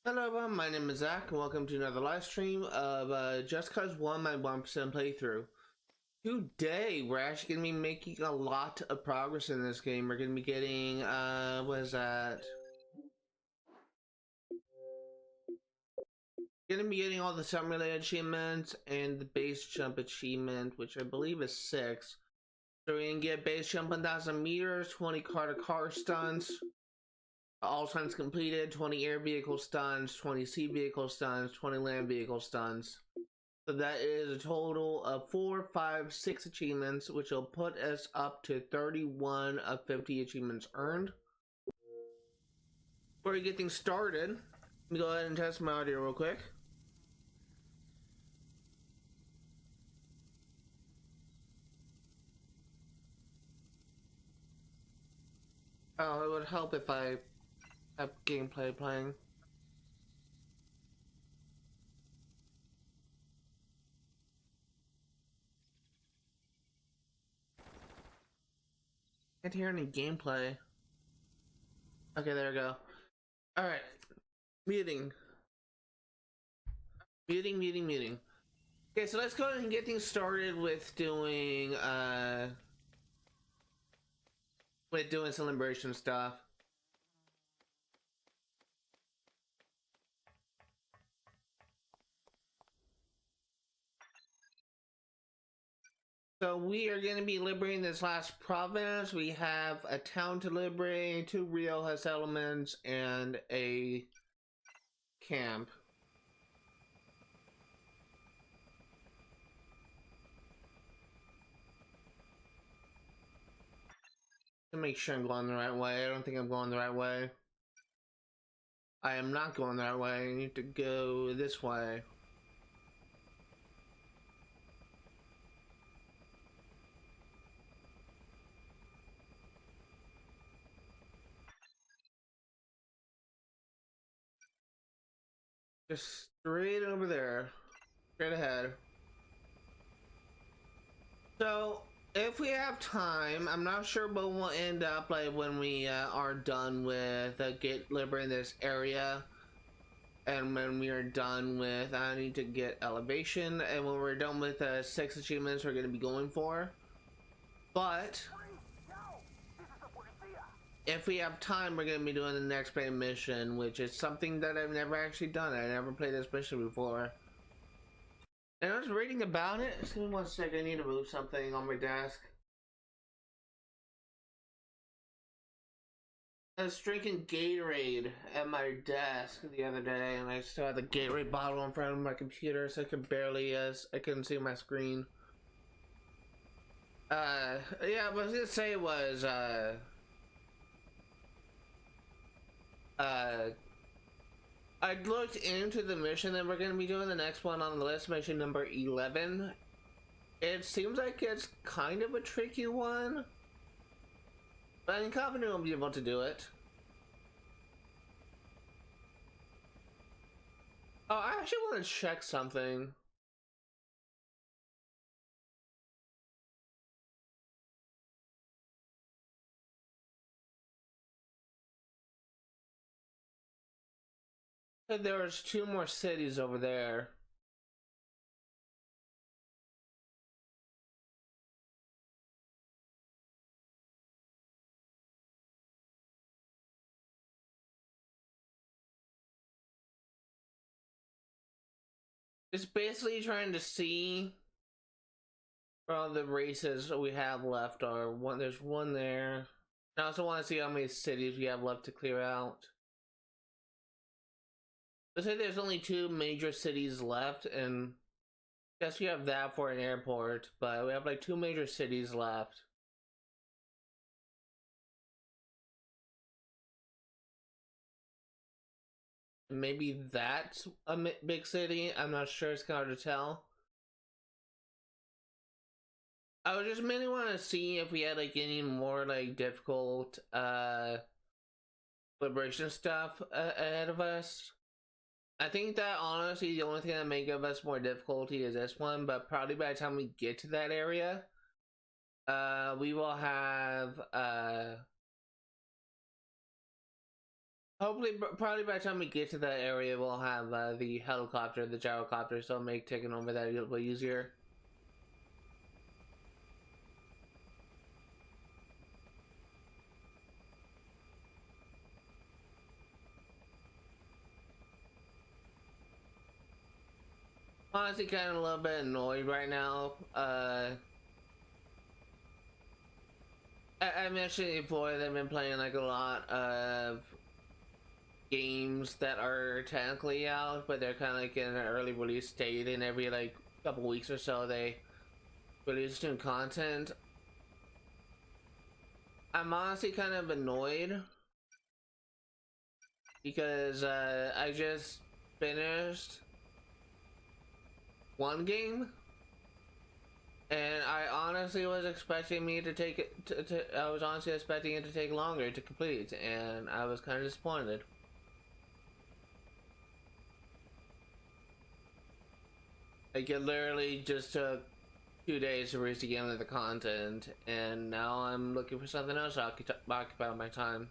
Hello everyone, my name is Zach and welcome to another live stream of Just Cause 1 my 1% playthrough. Today we're actually going to be making a lot of progress in this game. We're going to be getting, what is that? Going to be getting all the summit-related achievements and the base jump achievement, which I believe is 6. So we can get base jump 1,000 meters, 20 car-to-car stunts. All stunts completed, 20 air vehicle stunts, 20 sea vehicle stunts, 20 land vehicle stunts. So that is a total of 4, 5, 6 achievements, which will put us up to 31 of 50 achievements earned. Before we get things started, let me go ahead and test my audio real quick. Oh, it would help if I have gameplay playing. Can't hear any gameplay. Okay, there we go. Alright. Muting. Muting. Okay, so let's go ahead and get things started with doing some liberation stuff. So we are going to be liberating this last province. We have a town to liberate, 2 Rio settlements, and a camp. To make sure I'm going the right way. I don't think I'm going the right way. I am not going the right way. I need to go this way. Just straight over there. Straight ahead. So, if we have time, I'm not sure what we'll end up like when we are done with liberating this area. And when we are done with, I need to get elevation, and when we're done with 6 achievements we're going to be going for. But if we have time, we're going to be doing the next main mission, which is something that I've never actually done. I never played this mission before. And I was reading about it. Just give me 1 second, I need to move something on my desk. I was drinking Gatorade at my desk the other day, and I still had the Gatorade bottle in front of my computer, so I could barely, I couldn't see my screen. Yeah, what I was gonna say was, I looked into the mission that we're gonna be doing, the next one on the list, mission number 11. It seems like it's kind of a tricky one, but I'm confident we'll be able to do it. Oh, I actually want to check something. There was 2 more cities over there. It's basically trying to see where all the races we have left are. There's one there. I also want to see how many cities we have left to clear out. Let's say there's only 2 major cities left, and I guess we have that for an airport, but we have like 2 major cities left. Maybe that's a big city. I'm not sure. It's kind of hard to tell. I would just mainly want to see if we had like any more like difficult liberation stuff ahead of us. I think that honestly the only thing that may give us more difficulty is this one, but probably by the time we get to that area, we will have Hopefully, probably by the time we get to that area, we'll have the helicopter, the gyrocopter, so it'll make taking over that a little bit easier. Honestly, kind of a little bit annoyed right now. I mentioned before that I've been playing like a lot of games that are technically out, but they're kind of like in an early release state, and every like couple weeks or so they release new content. I'm honestly kind of annoyed because I just finished one game, and I honestly was expecting me to take it. I was honestly expecting it to take longer to complete, and I was kind of disappointed. Like it literally just took 2 days to reach the end of the content, and now I'm looking for something else to occupy my time.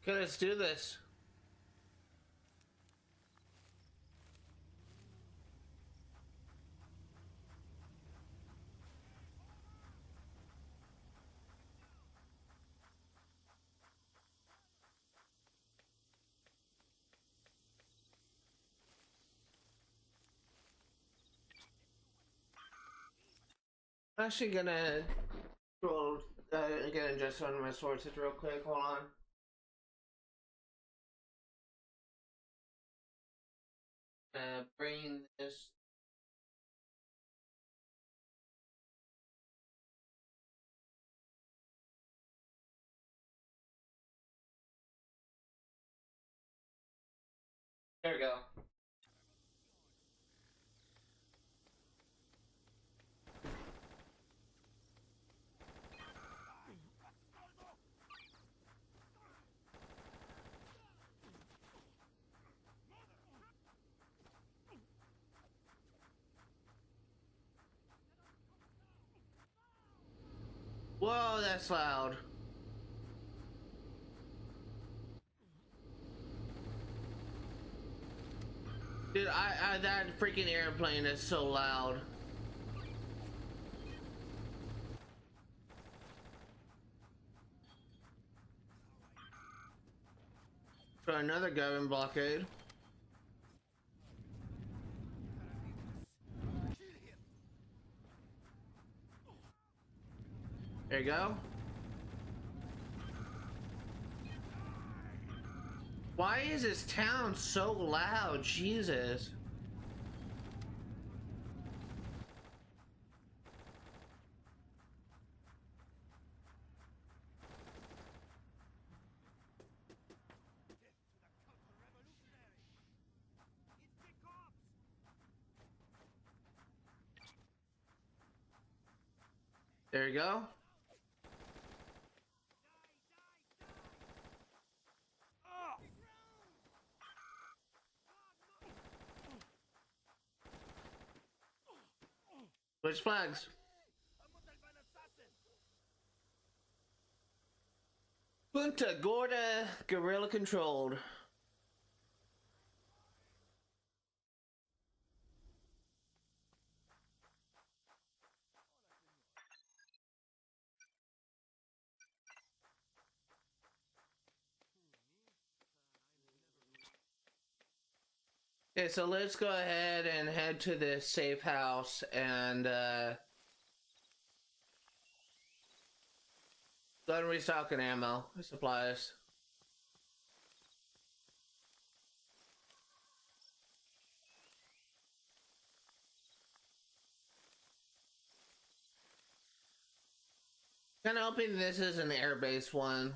Okay, let's do this. I'm actually gonna roll again and adjust one of my sources real quick. Hold on. Bring this. There we go. Whoa, that's loud. Dude, that freaking airplane is so loud. For another government blockade. There you go. Why is this town so loud? Jesus. There you go. Which flags? Punta, Gorda, guerrilla controlled. Okay, so let's go ahead and head to this safe house and go and restock an ammo supplies. Kind of hoping this is an air-based one.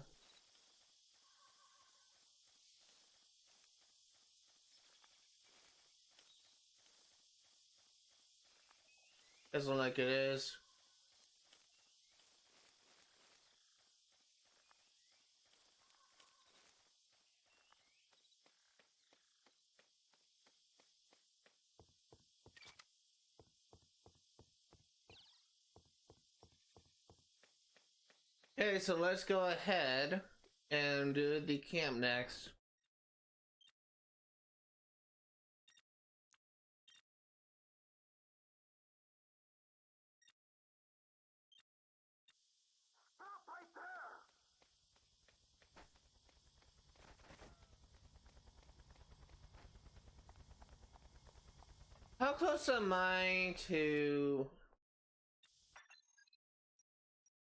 Doesn't look like it is. Okay, so let's go ahead and do the camp next. How close am I to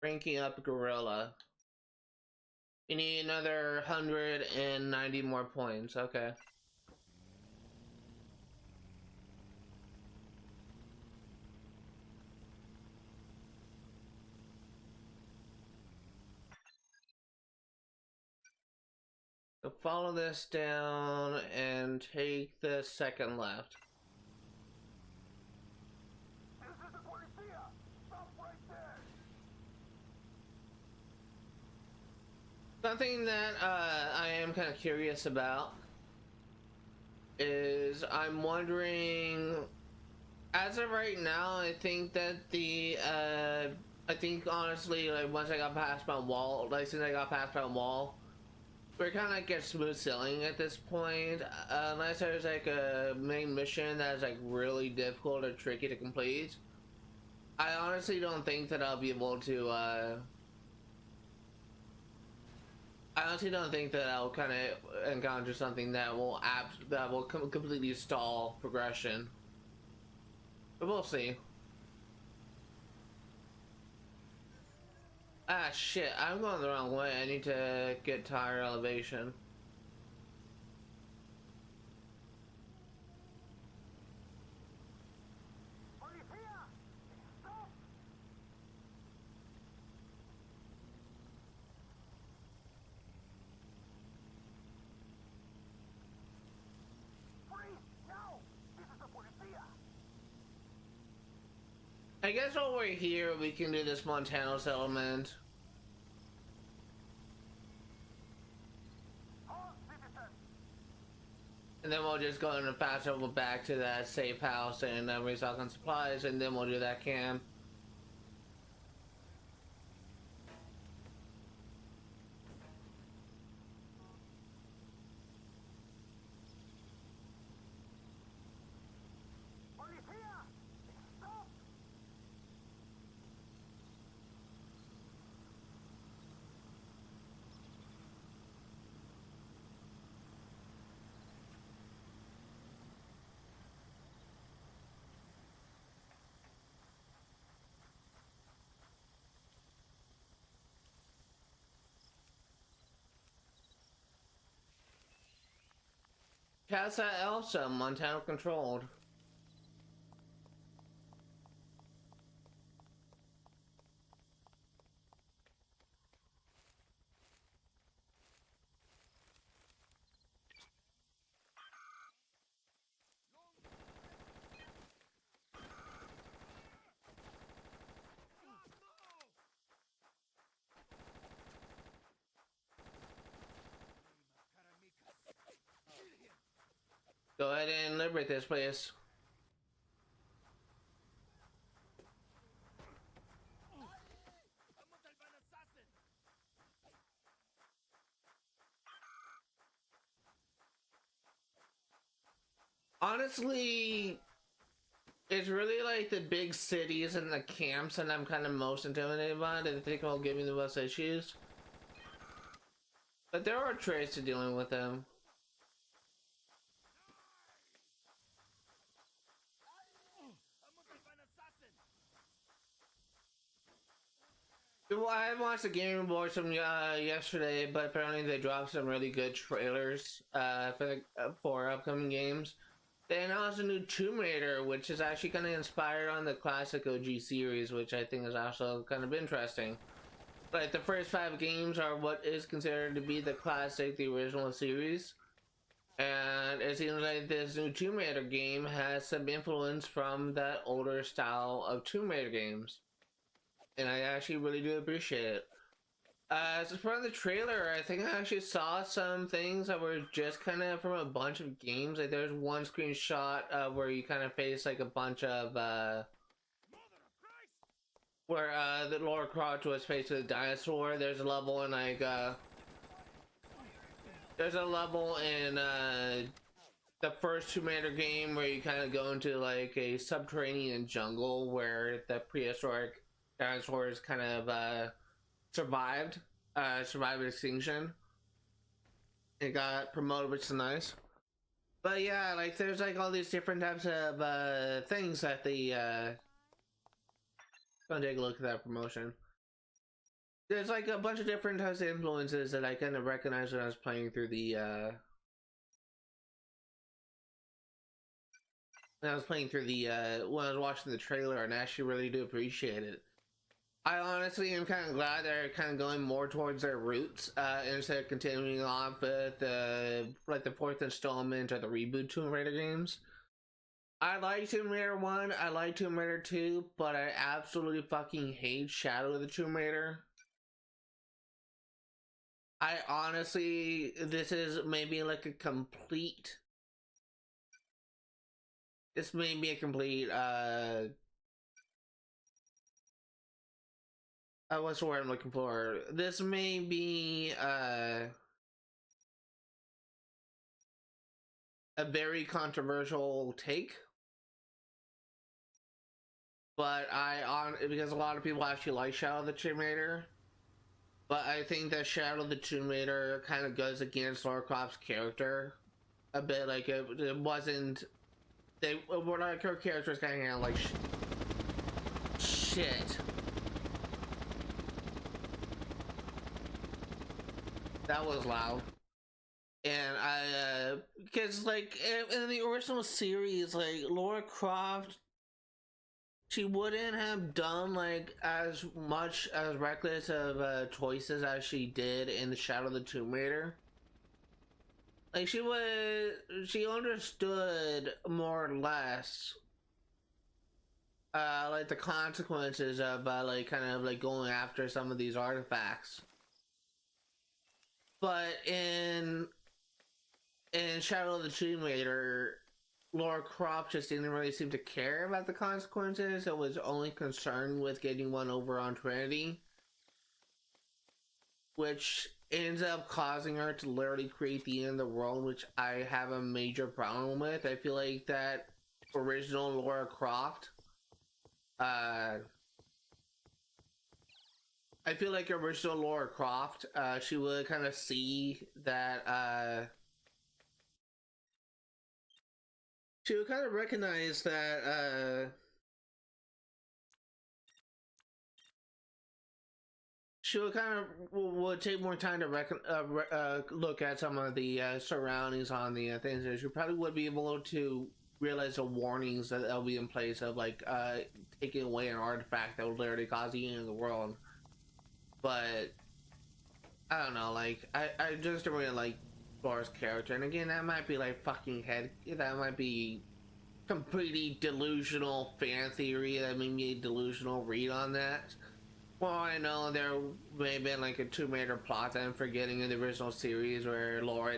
ranking up Gorilla? You need another 190 more points. Okay. So follow this down and take the second left. Something that I am kind of curious about is I'm wondering, as of right now, I think that I think honestly, like once I got past my wall, like since I got past my wall, we're kind of like at smooth sailing at this point, unless there's like a main mission that's like really difficult or tricky to complete. I honestly don't think that I'll be able to, I honestly don't think that I'll kind of encounter something that will completely stall progression. But we'll see. Ah shit, I'm going the wrong way. I need to get tire elevation. I guess while we're here, we can do this Montano settlement. And then we'll just go in and fast travel back to that safe house and restock on supplies, and then we'll do that camp. Casa, Elsa, Montano controlled. Go ahead and liberate this place. Honestly, it's really like the big cities and the camps and I'm kind of most intimidated by it. I think will give me the most issues. But there are trades to dealing with them. Well, I haven't watched the Game Reports from yesterday, but apparently they dropped some really good trailers for upcoming games. They announced a new Tomb Raider, which is actually kind of inspired on the classic OG series, which I think is also kind of interesting. Like the first 5 games are what is considered to be the classic, the original series. And it seems like this new Tomb Raider game has some influence from that older style of Tomb Raider games. And I actually really do appreciate it. As for the trailer, I think I actually saw some things that were just kind of from a bunch of games. Like there's one screenshot where you kind of face like a bunch of where the Laura Croft was faced with a dinosaur. There's a level in like there's a level in the first Tomb Raider game where you kind of go into like a subterranean jungle where the prehistoric dinosaurs kind of survived extinction. It got promoted, which is nice. But yeah, like there's like all these different types of things that the go take a look at that promotion. There's like a bunch of different types of influences that I kind of recognized when I was playing through the when I was watching the trailer, and I actually really do appreciate it. I honestly am kind of glad they're kind of going more towards their roots instead of continuing off with like the 4th installment or the reboot Tomb Raider games. I like Tomb Raider 1, I like Tomb Raider 2, but I absolutely fucking hate Shadow of the Tomb Raider. I honestly, this is maybe like a complete, this may be a complete, what's the word I'm looking for? This may be, a very controversial take. But because a lot of people actually like Shadow of the Tomb Raider. But I think that Shadow of the Tomb Raider kind of goes against Lara Croft's character a bit. Like it wasn't. Like her character was kind of like shit. That was loud. And I, because like in the original series, like Lara Croft, she wouldn't have done like as much as reckless of choices as she did in the Shadow of the Tomb Raider. Like she understood more or less like the consequences of like kind of like going after some of these artifacts. But in Shadow of the Tomb Raider, Lara Croft just didn't really seem to care about the consequences. It was only concerned with getting one over on Trinity, which ends up causing her to literally create the end of the world, which I have a major problem with. I feel like that original Lara Croft, I feel like original Lara Croft, she would kind of see that, she would kind of recognize that, she would kind of would take more time to look at some of the surroundings on the things. And she probably would be able to realize the warnings that'll be in place of like taking away an artifact that would literally cause the end of the world. But I don't know, like I just don't really like Lara's character, and again, that might be like that might be completely delusional fan theory. That may be a delusional read on that. Well, I know there may have been like a Tomb Raider plot that I'm forgetting in the original series where Lara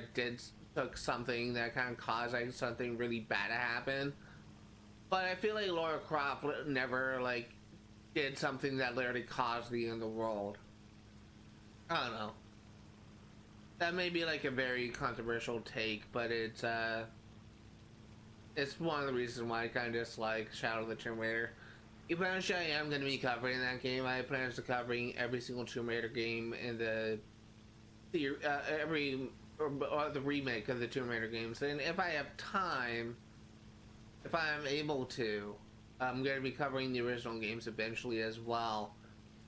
took something that kind of caused like something really bad to happen. But I feel like Lara Croft never like did something that literally caused the end of the world. I don't know. That may be like a very controversial take, but it's one of the reasons why I kind of dislike Shadow of the Tomb Raider. Eventually, I am going to be covering that game. I have plans to covering every single Tomb Raider game in the remake of the Tomb Raider games. And if I have time, if I am able to, I'm going to be covering the original games eventually as well.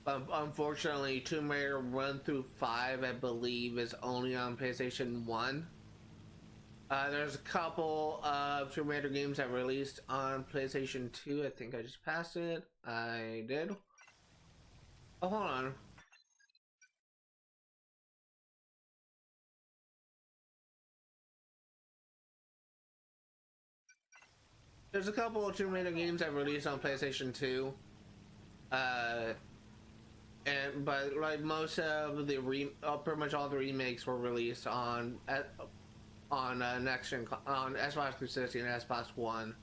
But unfortunately, Tomb Raider 1 through 5, I believe, is only on PlayStation 1. There's a couple of Tomb Raider games that released on PlayStation 2. I think I just passed it. I did. Oh, hold on. There's a couple of Tomb Raider games that released on PlayStation 2. Uh, but like most of the pretty much all the remakes were released on next gen on Xbox 360 and Xbox One.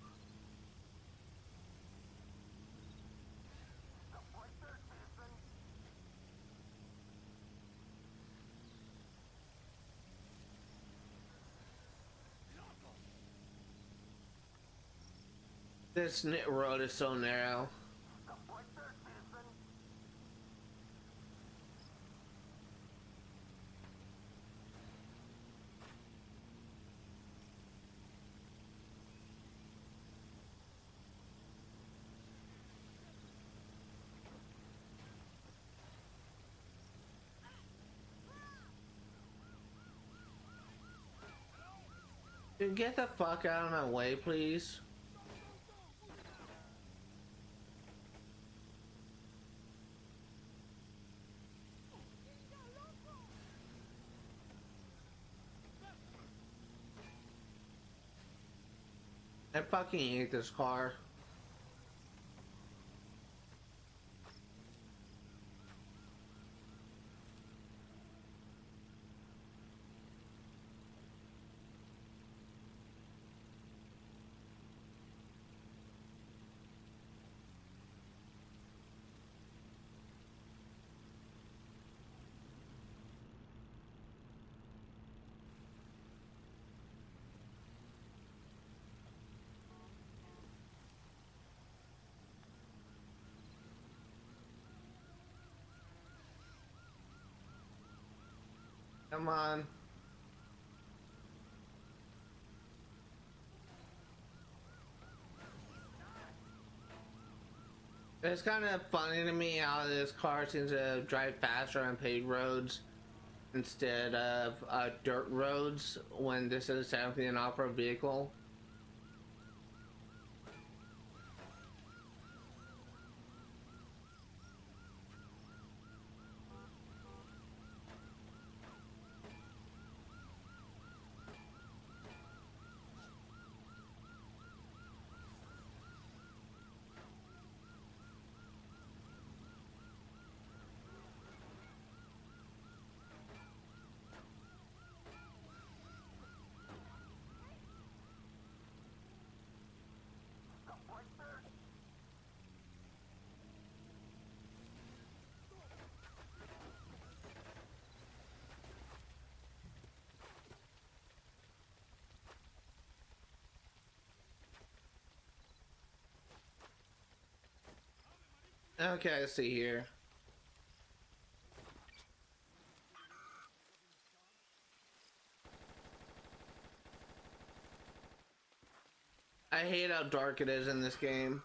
This road is so narrow. Dude, get the fuck out of my way, please. I fucking hate this car. Come on. It's kind of funny to me how this car seems to drive faster on paved roads instead of dirt roads when this is technically an off-road vehicle. Okay, let's see here. I hate how dark it is in this game.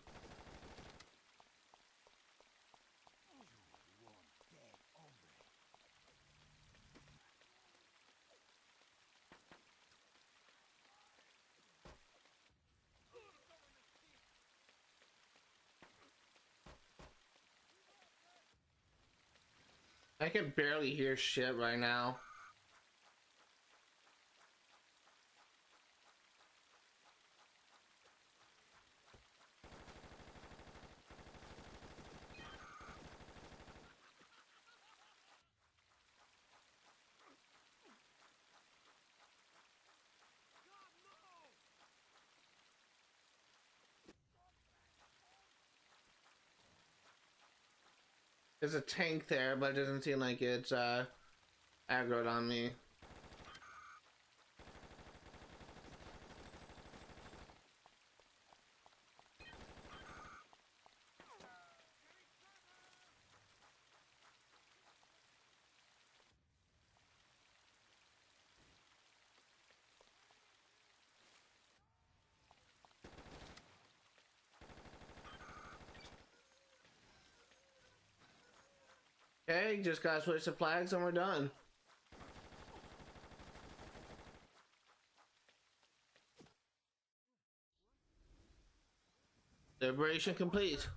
I can barely hear shit right now. There's a tank there, but it doesn't seem like it's aggroed on me. Okay, just gotta switch the flags and we're done. Liberation complete.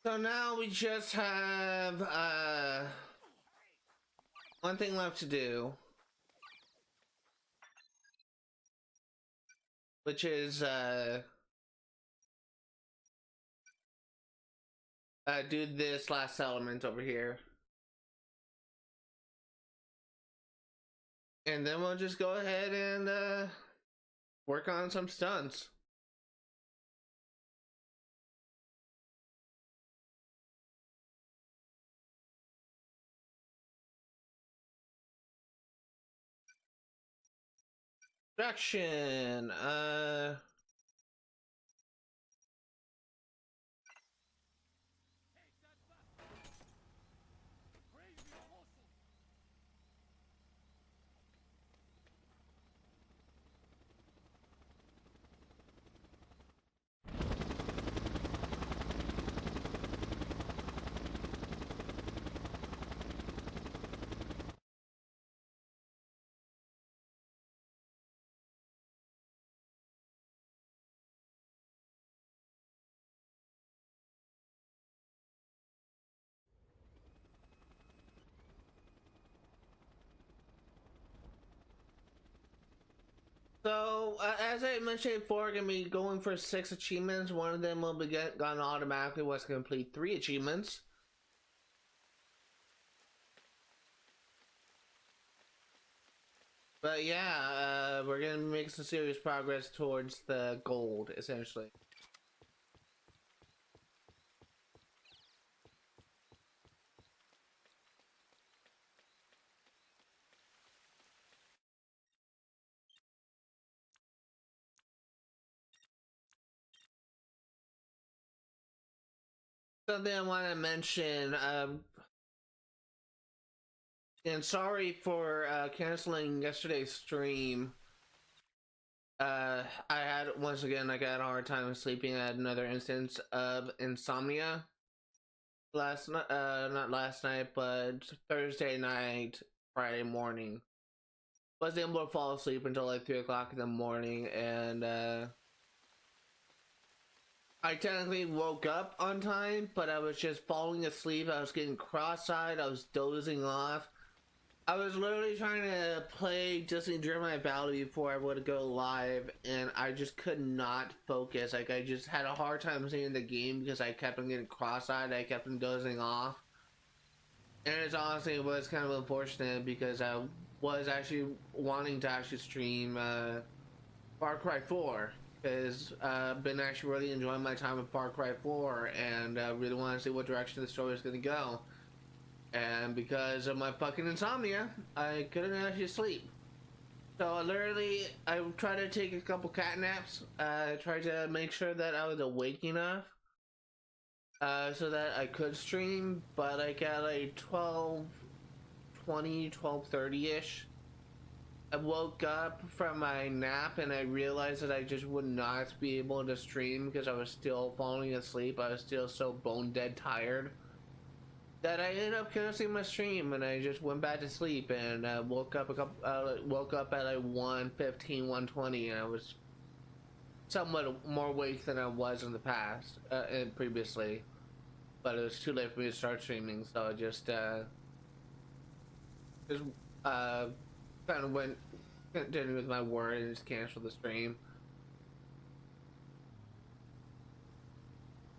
So now we just have one thing left to do, which is do this last element over here. And then we'll just go ahead and work on some stunts. Distraction. So, as I mentioned before, we're gonna be going for 6 achievements. One of them will be gone automatically once complete 3 achievements. But yeah, we're gonna make some serious progress towards the gold, essentially. Something I want to mention, and sorry for canceling yesterday's stream. I had, once again, I got a hard time sleeping. I had another instance of insomnia last night, not last night, but Thursday night, Friday morning. Wasn't able to fall asleep until like 3 o'clock in the morning, and I technically woke up on time, but I was just falling asleep. I was getting cross-eyed. I was dozing off. I was literally trying to play Disney Dreamlight Valley before I would go live, and I just could not focus. Like, I just had a hard time seeing the game because I kept on getting cross-eyed. I kept on dozing off. And it's honestly, it was kind of unfortunate because I was actually wanting to actually stream Far Cry 4. Because I've been actually really enjoying my time with Far Cry 4, and really want to see what direction the story is going to go. And because of my fucking insomnia, I couldn't actually sleep. So I tried to take a couple cat naps. I tried to make sure that I was awake enough so that I could stream. But like at like 12:20, 12:30ish, I woke up from my nap and I realized that I just would not be able to stream because I was still falling asleep. I was still so bone dead tired that I ended up canceling my stream, and I just went back to sleep and woke up at like 1:15, 1:20, and I was somewhat more awake than I was in the past and previously. But it was too late for me to start streaming, so I just kind of continued with my word and just canceled the stream.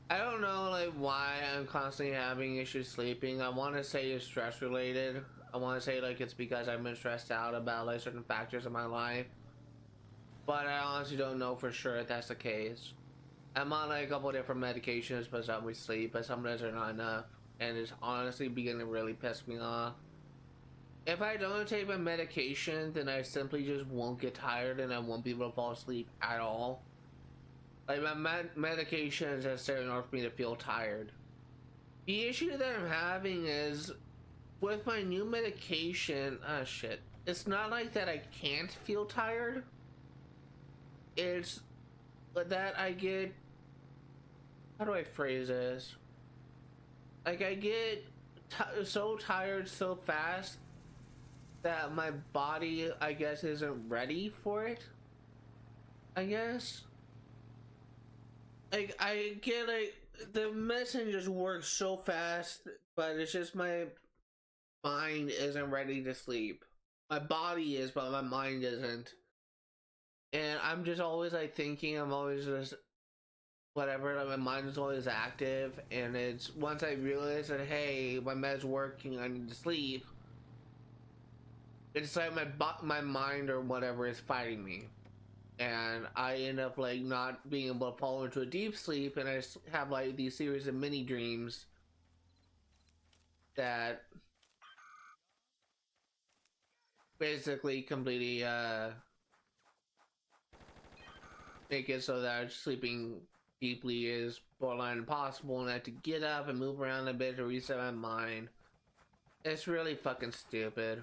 I don't know like why I'm constantly having issues sleeping. I want to say it's stress related. I want to say like it's because I've been stressed out about like certain factors in my life. But I honestly don't know for sure if that's the case. I'm on like a couple different medications, but some we sleep, but some of those are not enough. And it's honestly beginning to really piss me off. If I don't take my medication, then I simply just won't get tired and I won't be able to fall asleep at all. Like my medication is necessary in order for me to feel tired. The issue that I'm having is with my new medication, shit. It's not like that I can't feel tired. It's that I get, how do I phrase this? Like I get so tired so fast that my body, I guess, isn't ready for it. I guess. Like I get like the medicine just works so fast, but it's just my mind isn't ready to sleep. My body is, but my mind isn't. And I'm just always like thinking, I'm always just whatever, like my mind is always active, and it's once I realize that hey, my med's working, I need to sleep, it's like my mind or whatever is fighting me, and I end up like not being able to fall into a deep sleep, and I have like these series of mini dreams that basically completely make it so that sleeping deeply is borderline impossible, and I have to get up and move around a bit to reset my mind. It's really fucking stupid.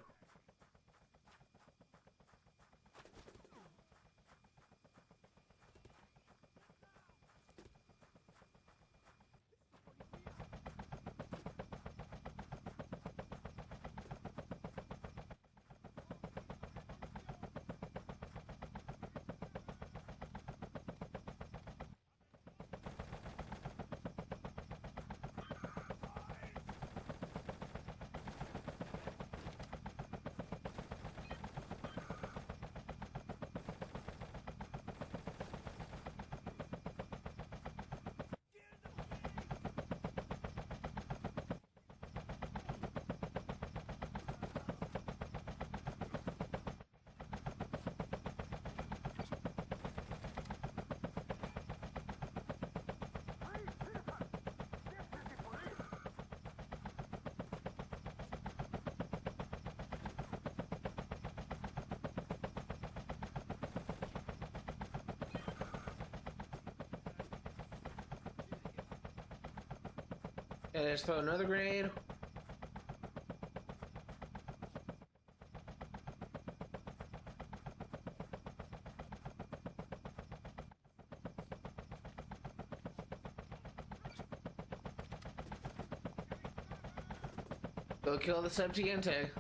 Okay, let's throw another grenade. Go kill the Septiente.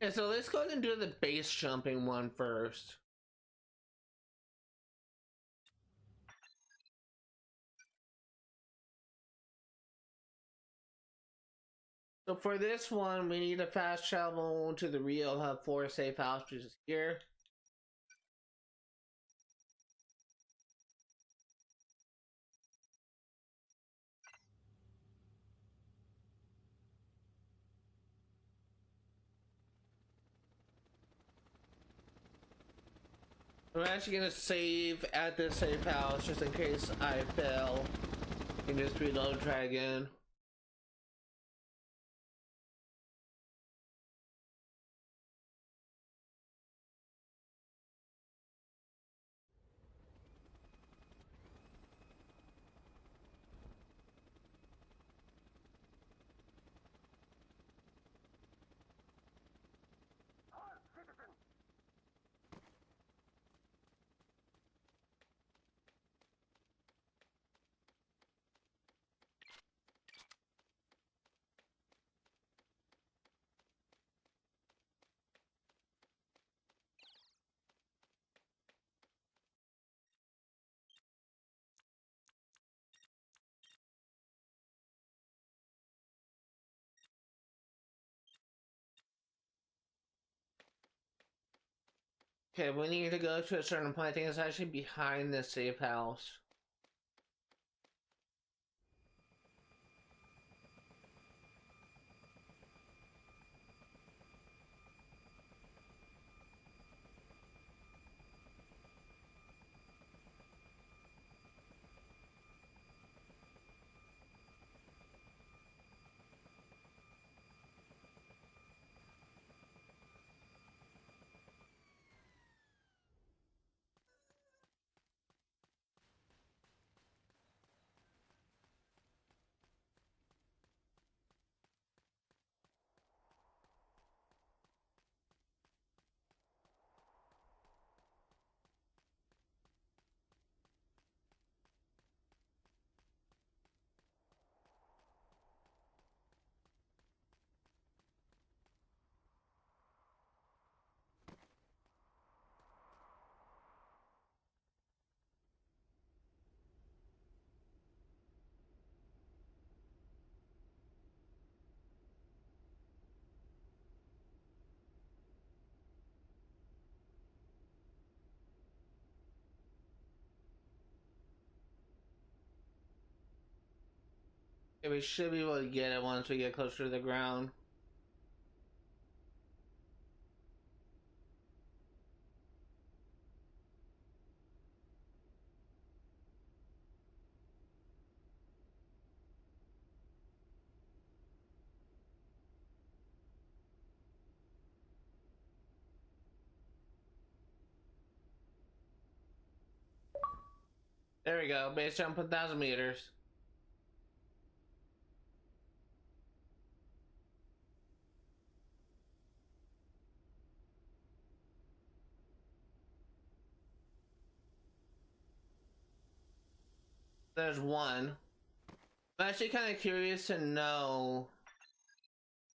Okay, so let's go ahead and do the base jumping one first. So for this one, we need to fast travel to the Rio Hub 4 safe house, which is here. I'm actually gonna save at this safe house just in case I fail. And just reload, try again. Okay, we need to go to a certain point. I think it's actually behind this safe house. Okay, we should be able to get it once we get closer to the ground. There we go. Base jump 1,000 meters. There's one. I'm actually kind of curious to know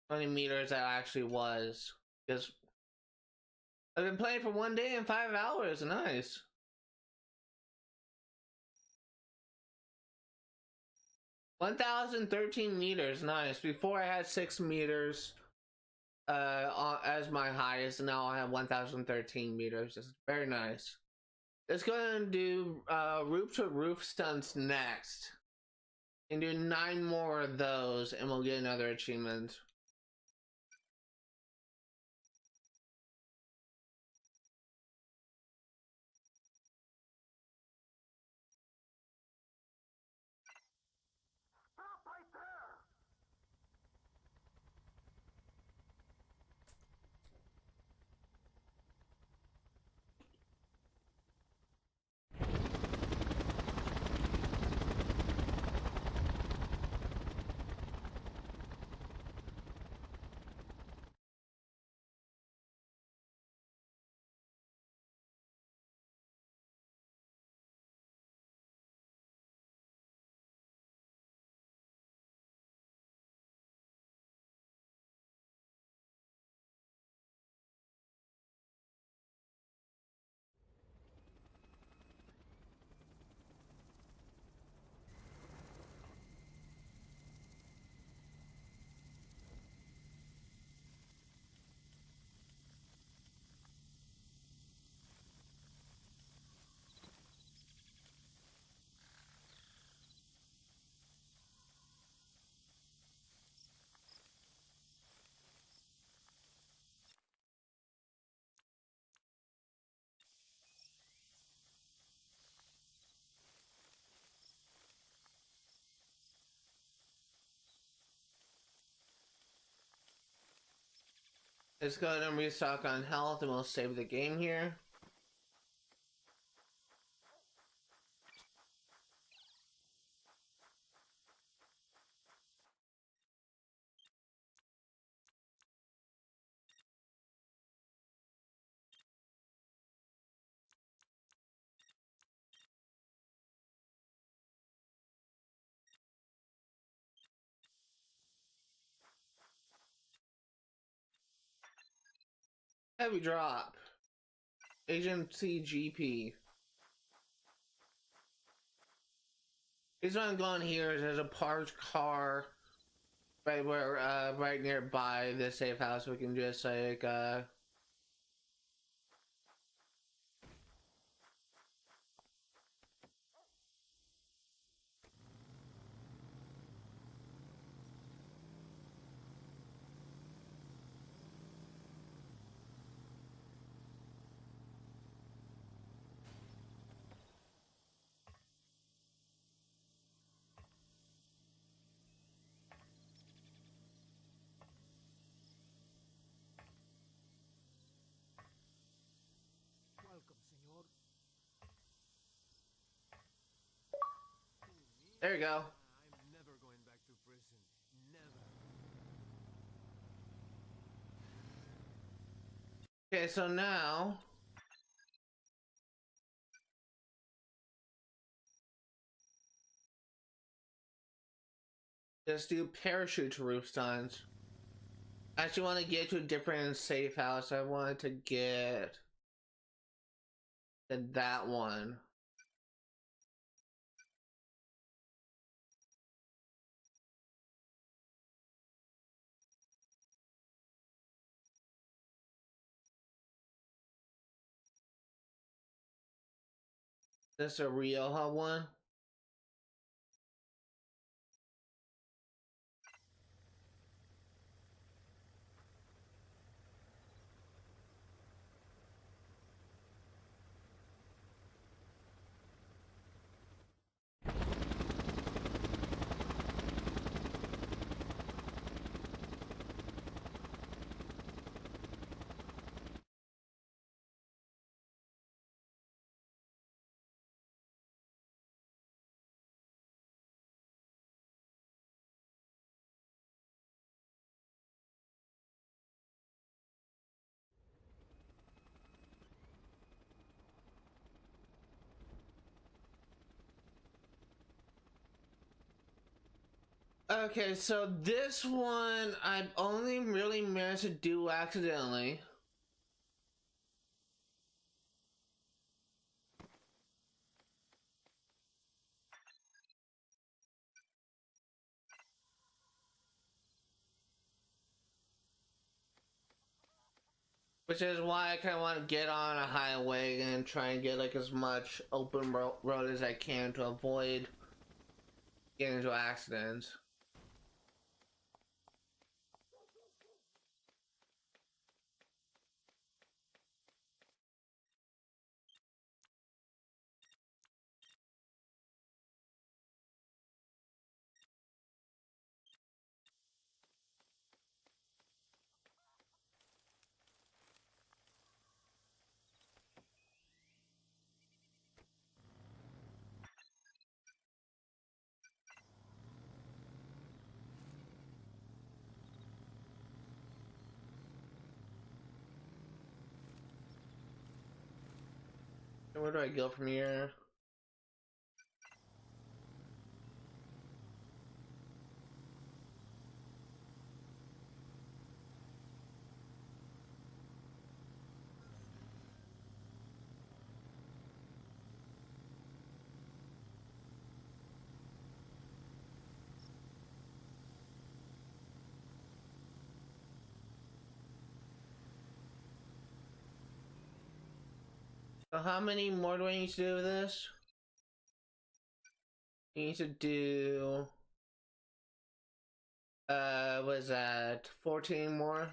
how many meters that actually was. Because I've been playing for 1 day and 5 hours. Nice. 1,013 meters. Nice. Before I had 6 meters as my highest, and now I have 1,013 meters. It's very nice. Let's go ahead and do roof to roof stunts next. And do 9 more of those, and we'll get another achievement. Let's go ahead and restock on health, and we'll save the game here. Heavy drop. Agency GP. Reason I'm going here is there's a parked car right nearby this safe house. We can just like there you go. I'm never going back to prison. Never. Okay, so now let's do parachute to roof stunts. I actually want to get to a different safe house. I wanted to get that one. This a Rioja one. Okay, so this one I've only really managed to do accidentally. Which is why I kind of want to get on a highway and try and get like as much open road as I can to avoid getting into accidents. So where do I go from here? So how many more do I need to do this? I need to do what is that? 14 more?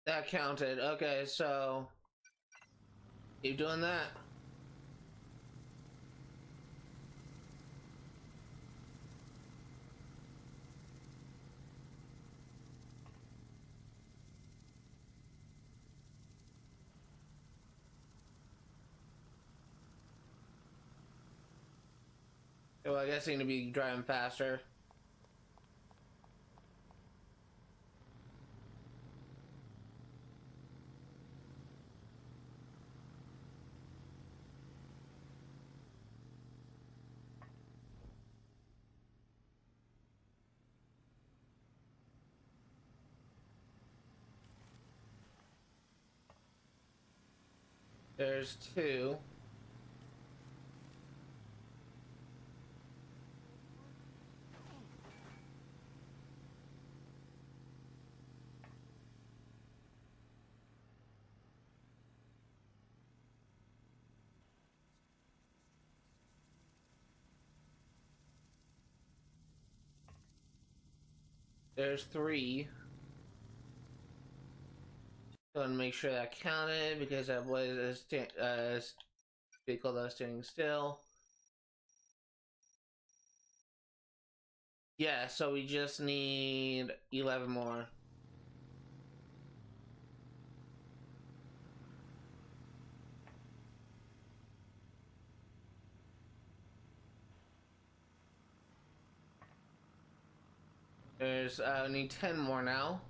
That counted. Okay, so keep doing that. Well, I guess I need to be driving faster. There's two. There's three. Go and make sure that counted because that was a vehicle that was standing still. Yeah, so we just need 11 more. There's we need 10 more now.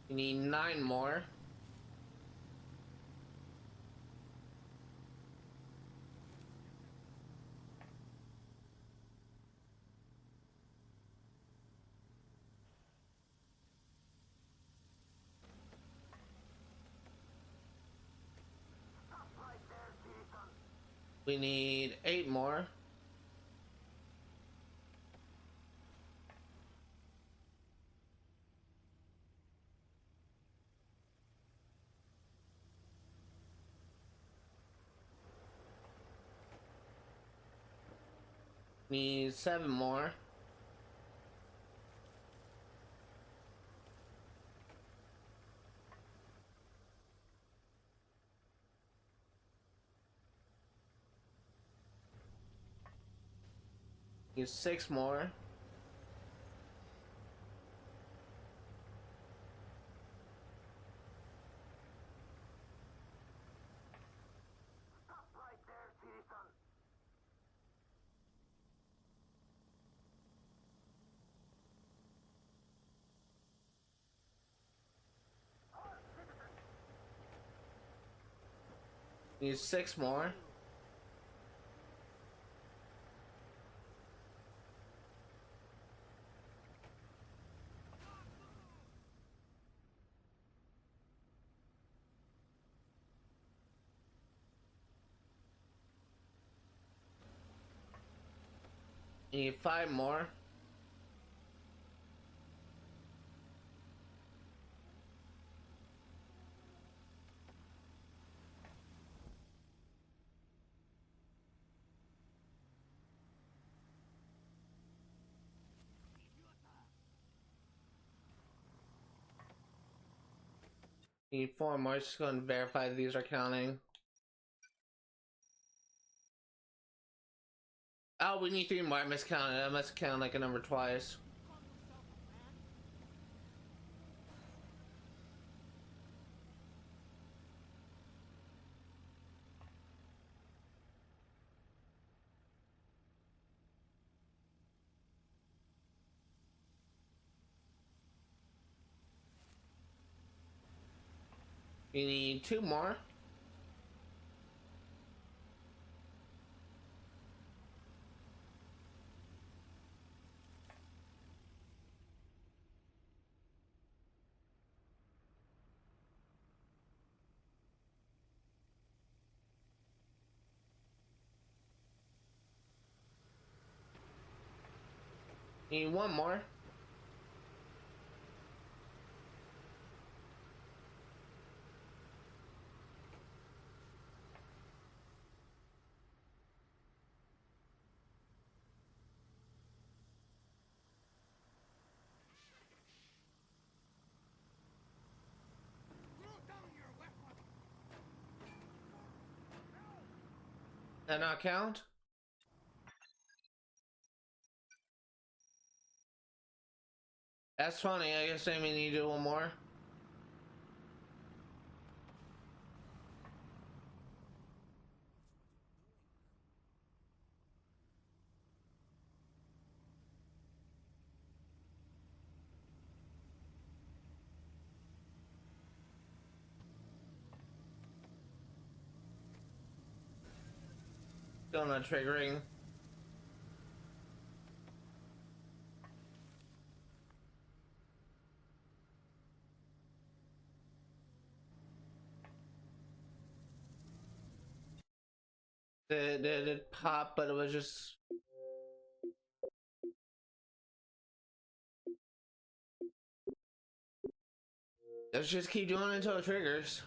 We need 9 more. We need 8 more. Need 7 more. Need 6 more. Need 6 more. Need 5 more. Need 4 more. Just go and verify that these are counting. Oh, we need 3 more. I miscounted. I must count like a number twice. You need 2 more. You need 1 more. That not count? That's funny. I guess I may need to do 1 more. Still not triggering. It pop, but it was just. Let's just keep doing it until it triggers.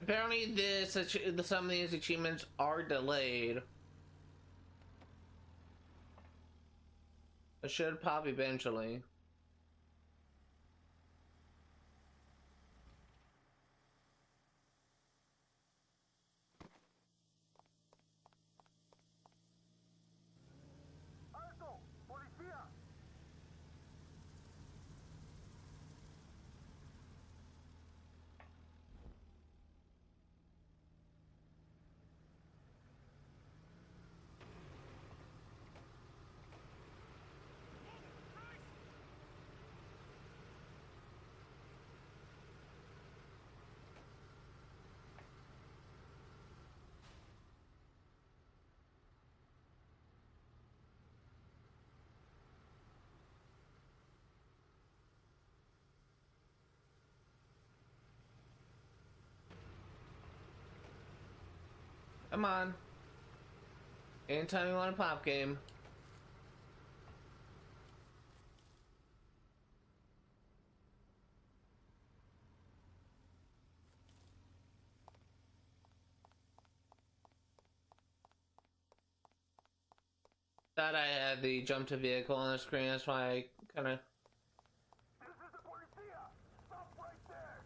Apparently, some of these achievements are delayed. It should pop eventually. Come on. Anytime you want a pop game. Thought I had the jump to vehicle on the screen, that's why I kind of. This is the Provincia! Stop right there!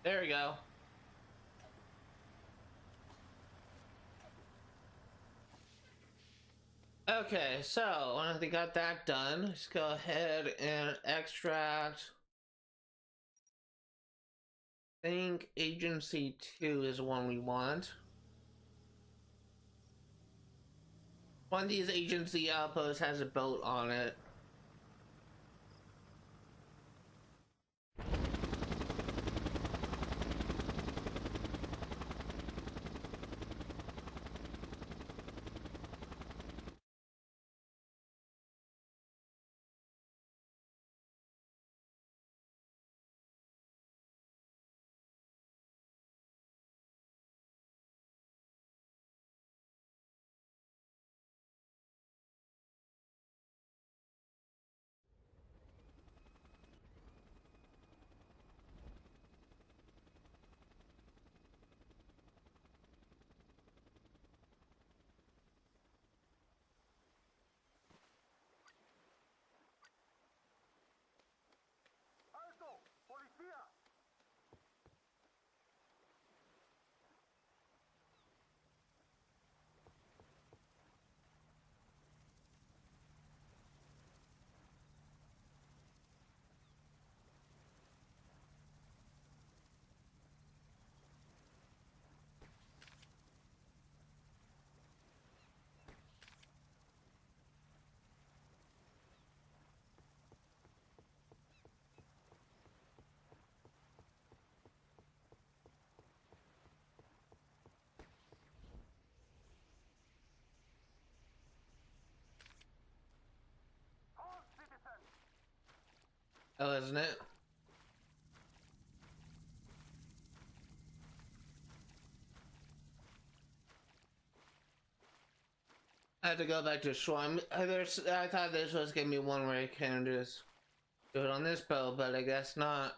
There we go. Okay, so when I got that done, let's go ahead and extract. I think Agency 2 is the one we want. One of these agency outposts has a boat on it. Alto! Policía! Hold, citizen! Oh, isn't it? I had to go back to shore. I thought this was gonna be one where I can just do it on this boat, but I guess not.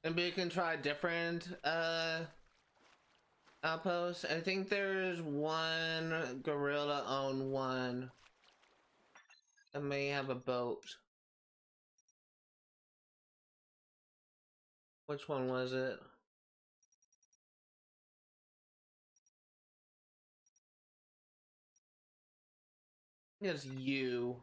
Maybe we can try different outposts. I think there's one gorilla owned one that may have a boat. Which one was it? I think it's you.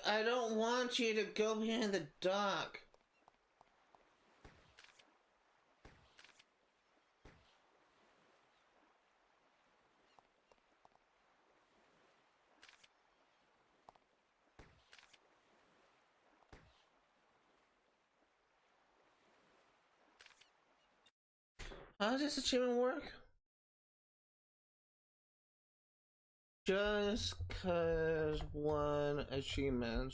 I don't want you to go behind the dock. How does this achievement work? Just cause one achievement.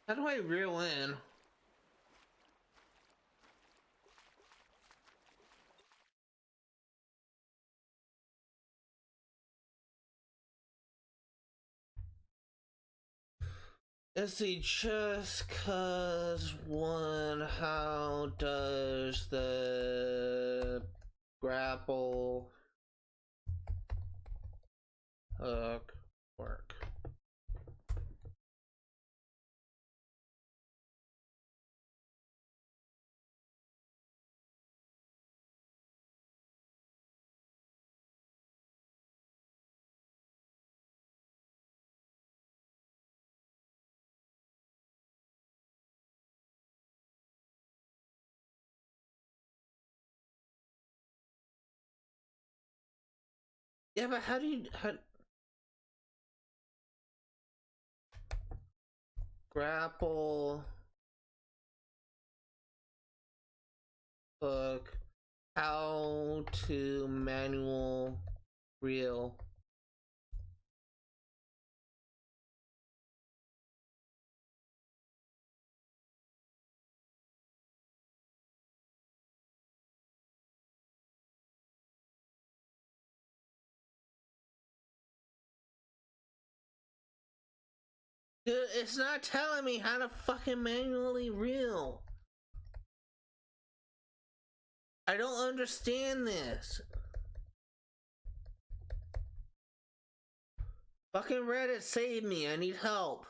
How do I reel in? Let's see, just cause one, how does the grapple hook work? Yeah, but how do you grapple hook, how to manual reel? Dude, it's not telling me how to fucking manually reel. I don't understand this. Fucking Reddit, save me. I need help.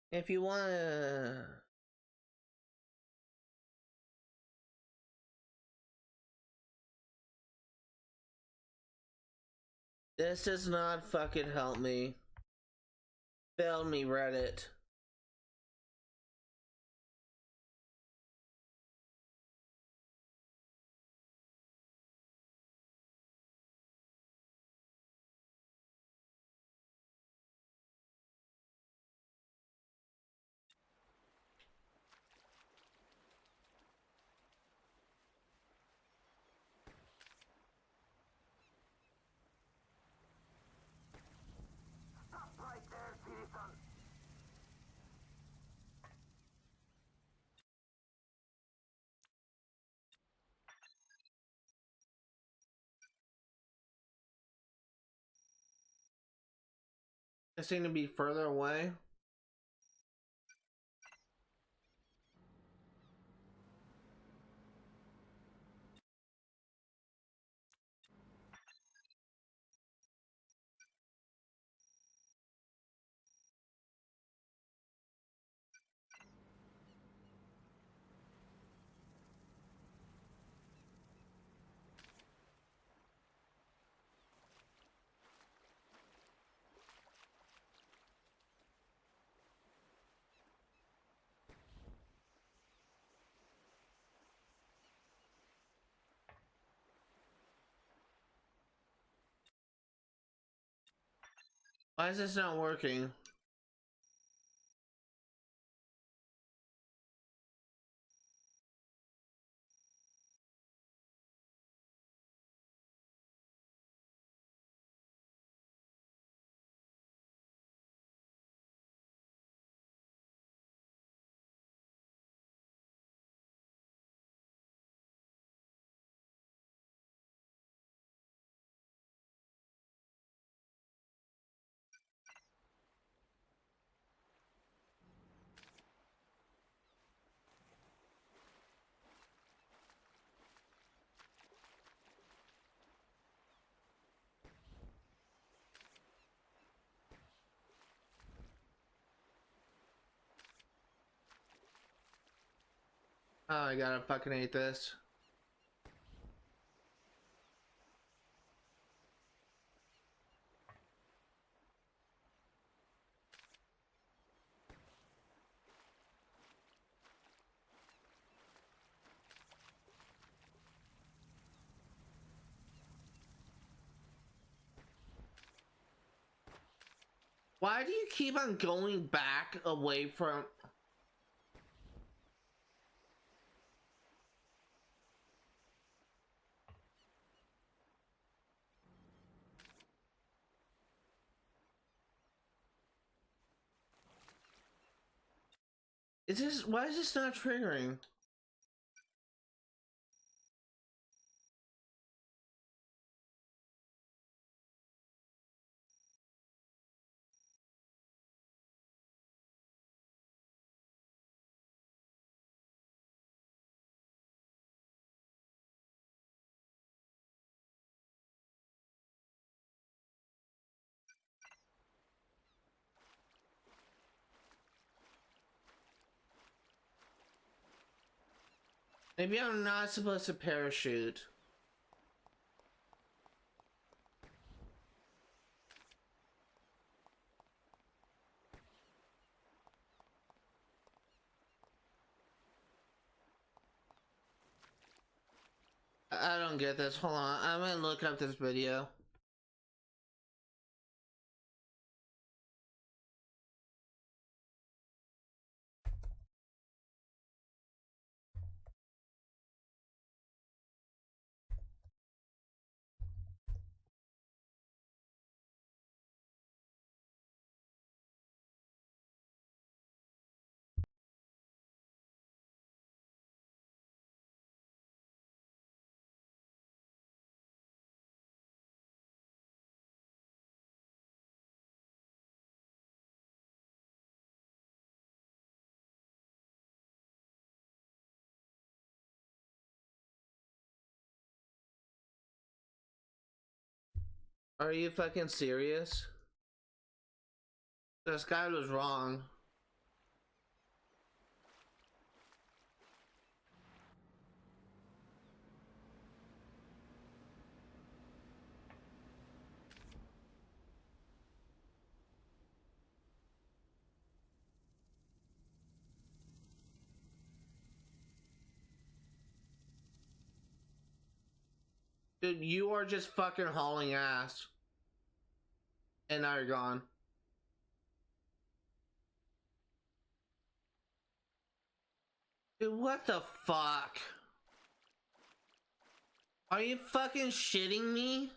If you wanna... This does not fucking help me. Fail me, Reddit. Stop right there, citizen. I seem to be further away. Why is this not working? Oh, I gotta fucking hate this. Why do you keep on going back away from... Is this... Why is this not triggering? Maybe I'm not supposed to parachute. I don't get this. Hold on. I'm gonna look up this video. Are you fucking serious? This guy was wrong. Dude, you are just fucking hauling ass. And now you're gone. Dude, what the fuck? Are you fucking shitting me?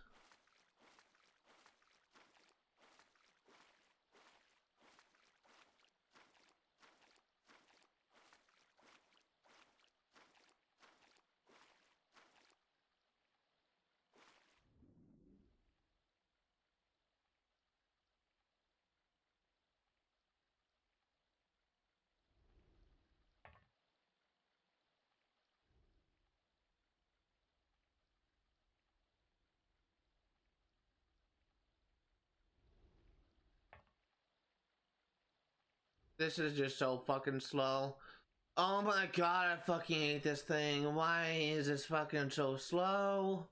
This is just so fucking slow. Oh my god, I fucking hate this thing. Why is this fucking so slow?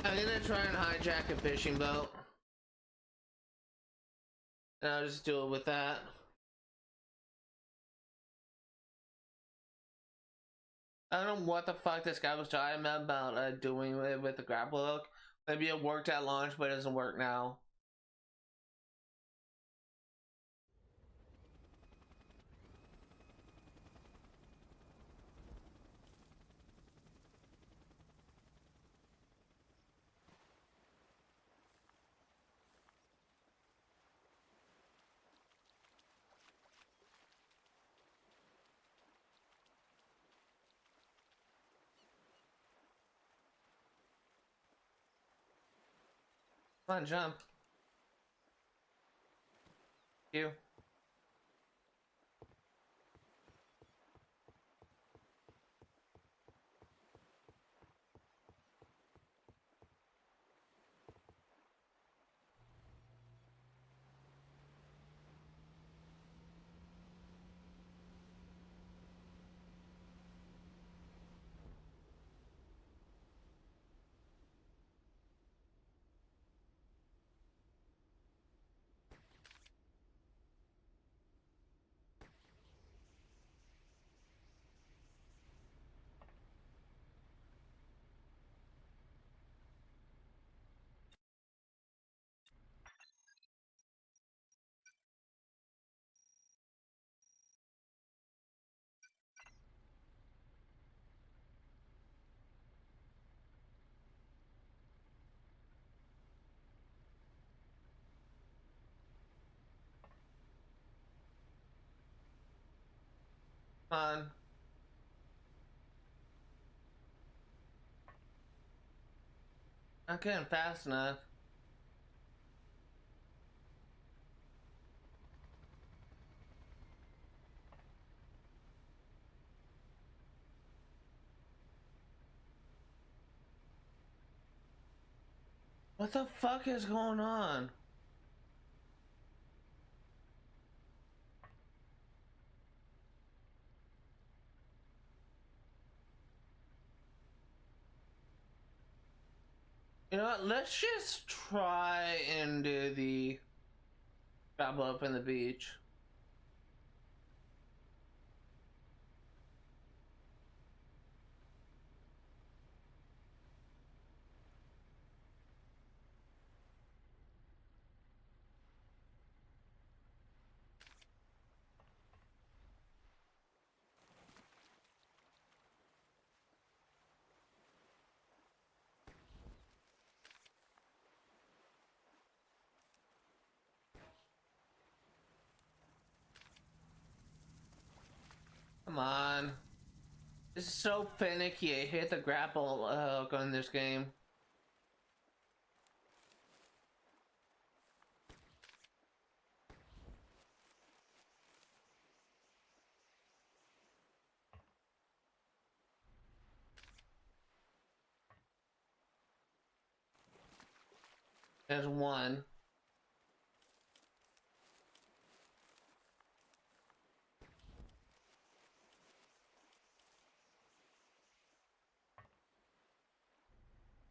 I'm gonna try and hijack a fishing boat. And I'll just do it with that. I don't know what the fuck this guy was talking about doing it with the grapple hook. Maybe it worked at launch, but it doesn't work now. Come on, jump. You. Come on. Not getting fast enough. What the fuck is going on? You know what? Let's just try and do the grapple up in the beach. Come on. This is so finicky. I hit the grapple hook on this game. There's one.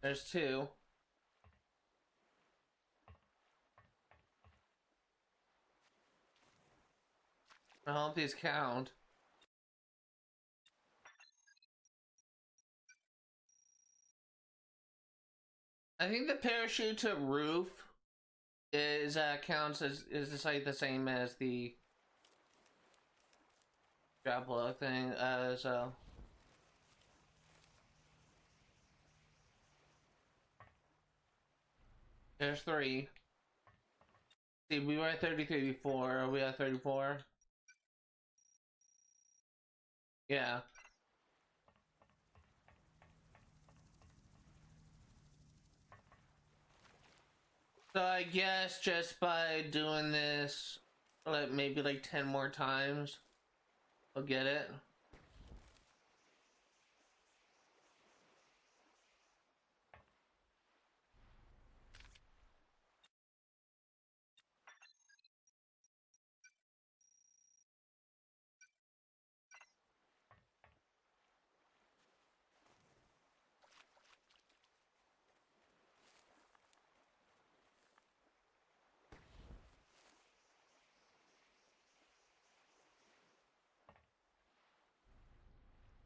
There's two. I hope these count. I think the parachute to roof is counts as is just like the same as the grapple hook thing. So there's three. See, we were at 33 before. Are we at 34? Yeah. So I guess just by doing this, like maybe like 10 more times, we'll get it.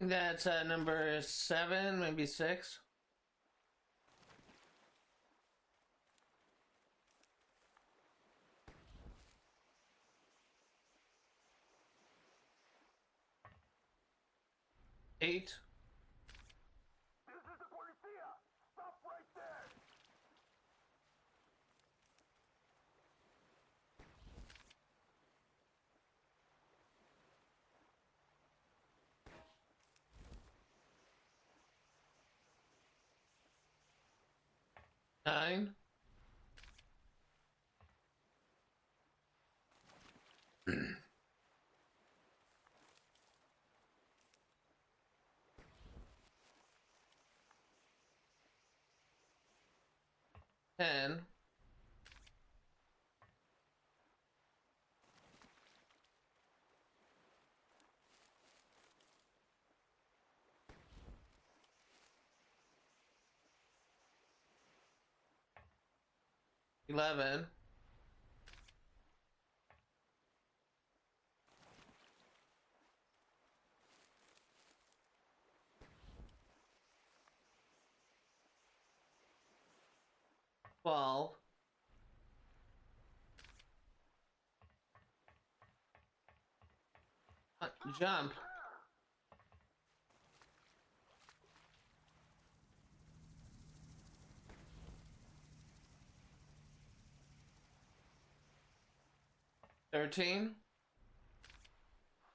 That's number 7, maybe 6. Eight. This is the Provincia. Stop right there. Nine. Ten. 11. 12. Jump. 13.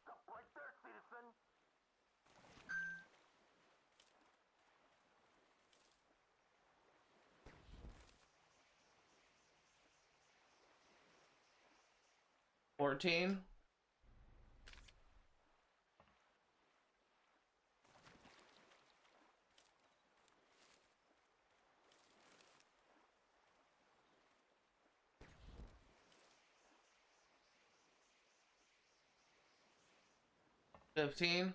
Stop right there, citizen. 14. 15.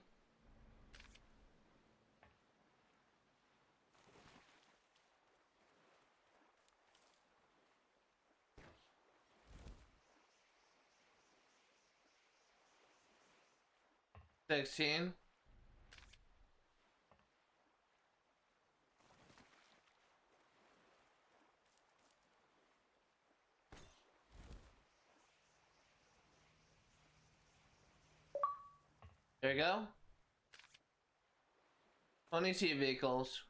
16. 'There you go. 22 vehicles.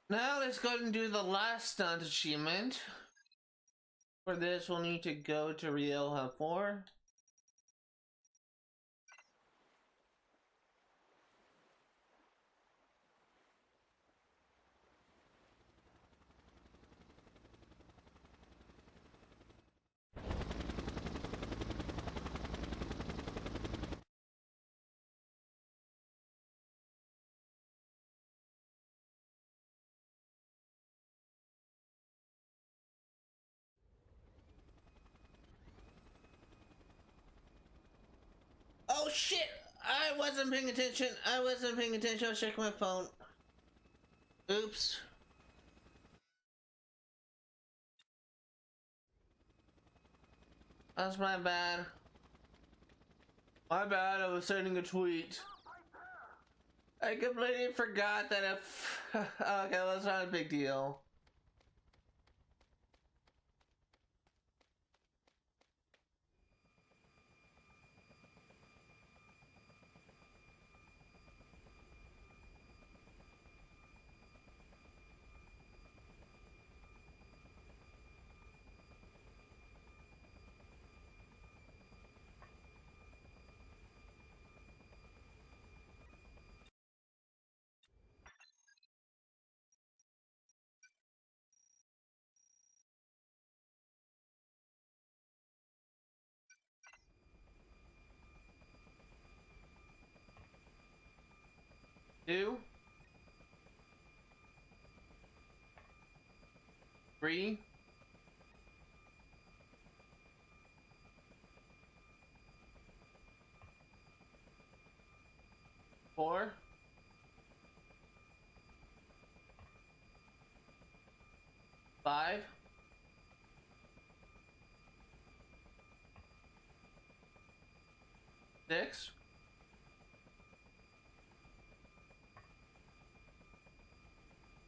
Now let's go ahead and do the last stunt achievement. For this, we'll need to go to Rio 4. Oh shit! I wasn't paying attention. I was checking my phone. Oops. That's my bad. My bad, I was sending a tweet. I completely forgot that if... okay, that's not a big deal. Two. 3. 4. 5. 6.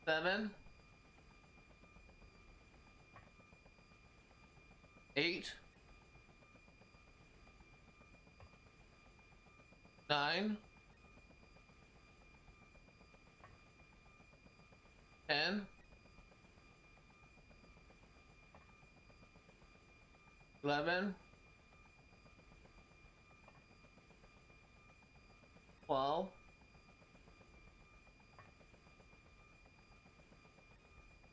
7, 8, 9, 10, 11, 12,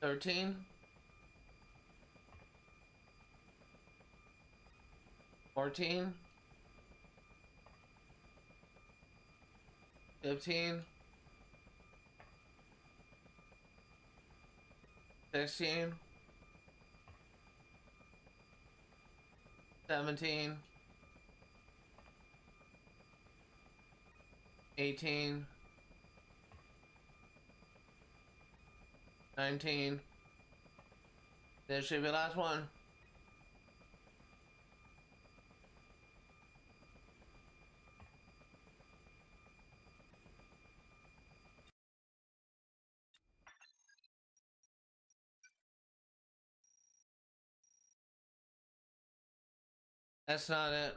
13, 14, 15, 16, 17, 18, 19. This should be the last one. That's not it.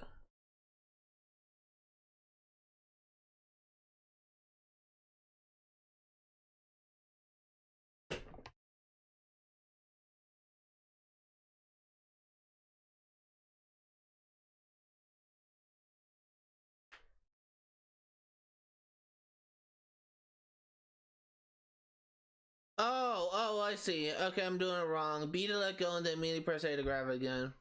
Oh, I see. Okay, I'm doing it wrong. B to let go and then immediately press A to grab it again.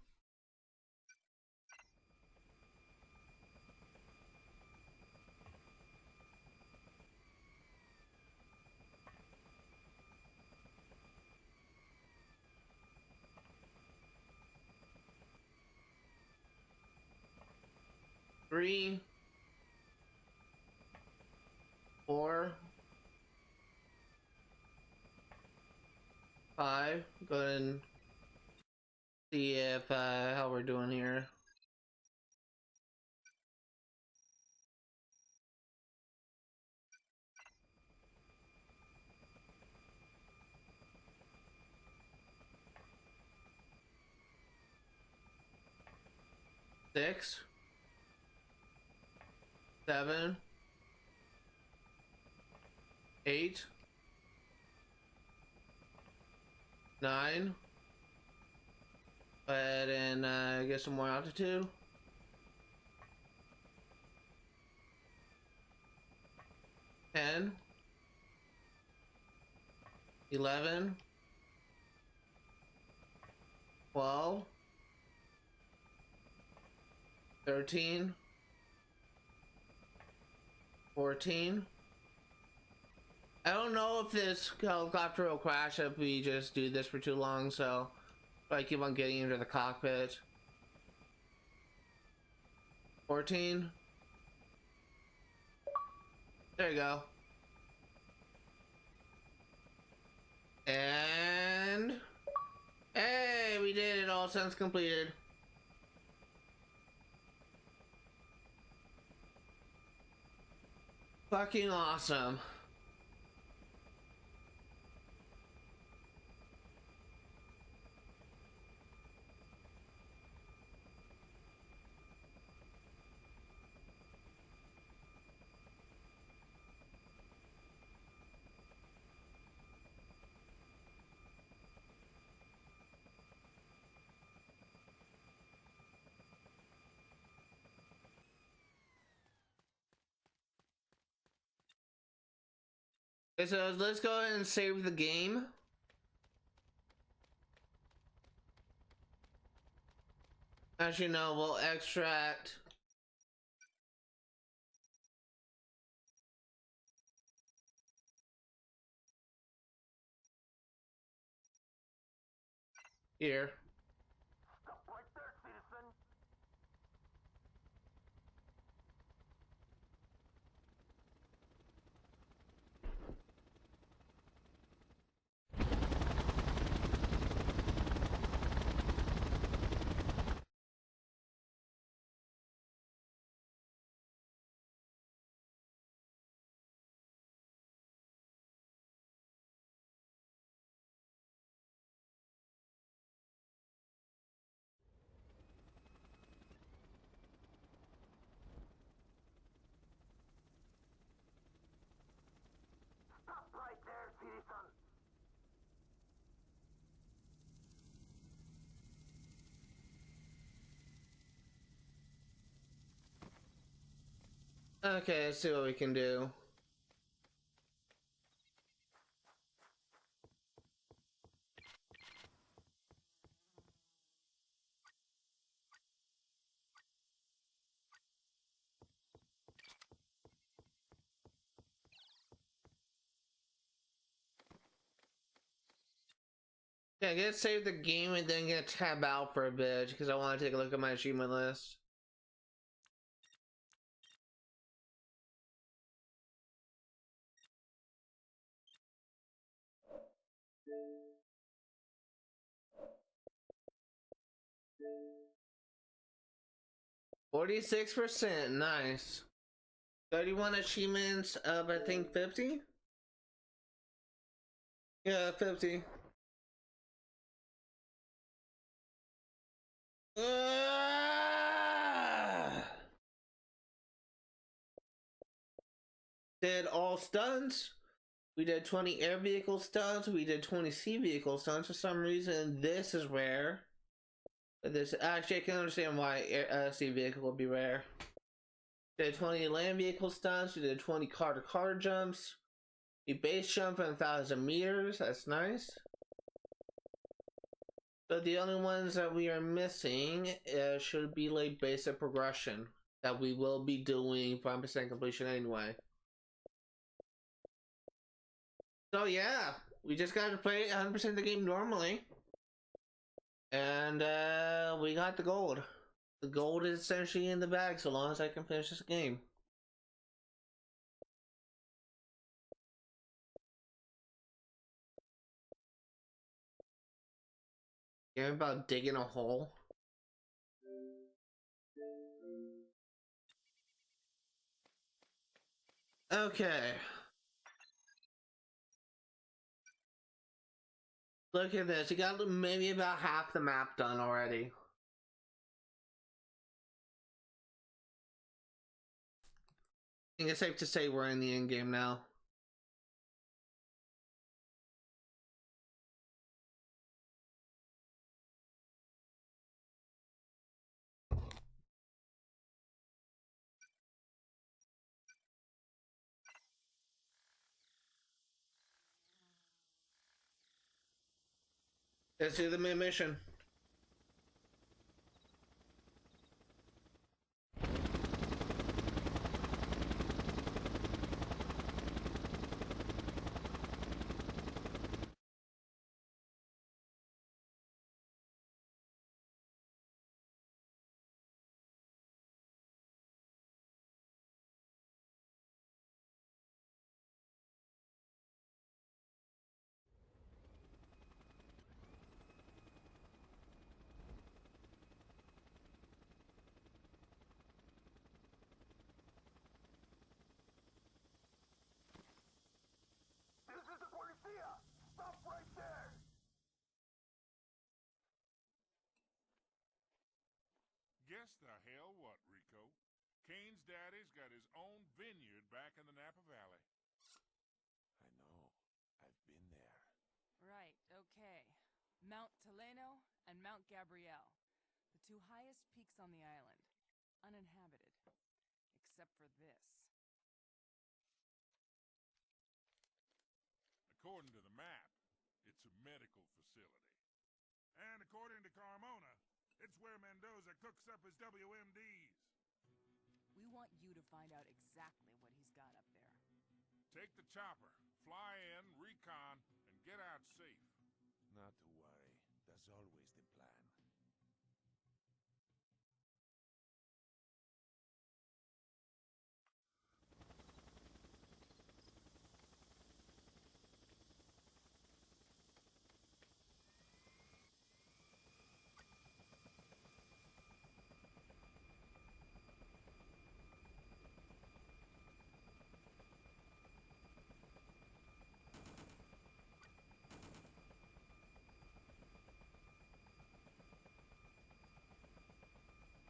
Three, 4, 5. Go ahead and see if how we're doing here. Six, 7, 8, 9. Go ahead and get some more altitude. 10, 11, 12, 13, 14. I don't know if this helicopter will crash if we just do this for too long, so I keep on getting into the cockpit. 14. There you go. And hey, we did it. All stunts completed. Fucking awesome. Okay, so let's go ahead and save the game. As you know, we'll extract here. Okay, let's see what we can do. Yeah, I'm gonna save the game and then gonna tab out for a bit because I want to take a look at my achievement list. %46%, nice. 31 achievements of I think 50? Yeah, 50. Did all stunts. We did 20 air vehicle stunts. We did 20 sea vehicle stunts. For some reason, this is rare. This actually, I can understand why sea vehicle would be rare. We did 20 land vehicle stunts. We did 20 car-to-car jumps. We base jump from 1,000 meters. That's nice. So the only ones that we are missing should be like basic progression that we will be doing 5% completion anyway. So yeah, we just got to play 100% of the game normally, and we got the gold. The gold is essentially in the bag so long as I can finish this game. Game about digging a hole. Okay. Look at this. You got maybe about half the map done already. I think it's safe to say we're in the end game now. Let's do the main mission. This is the Provincia! Stop right there! Guess the hell what, Rico? Kane's daddy's got his own vineyard back in the Napa Valley. I know. I've been there. Right, okay. Mount Teleno and Mount Gabrielle. The two highest peaks on the island. Uninhabited. Except for this. According to the map, it's a medical facility. And according to Carmona, it's where Mendoza cooks up his WMDs. We want you to find out exactly what he's got up there. Take the chopper, fly in, recon, and get out safe. Not to worry. That's always the plan.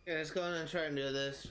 Yeah, let's go on and try and do this.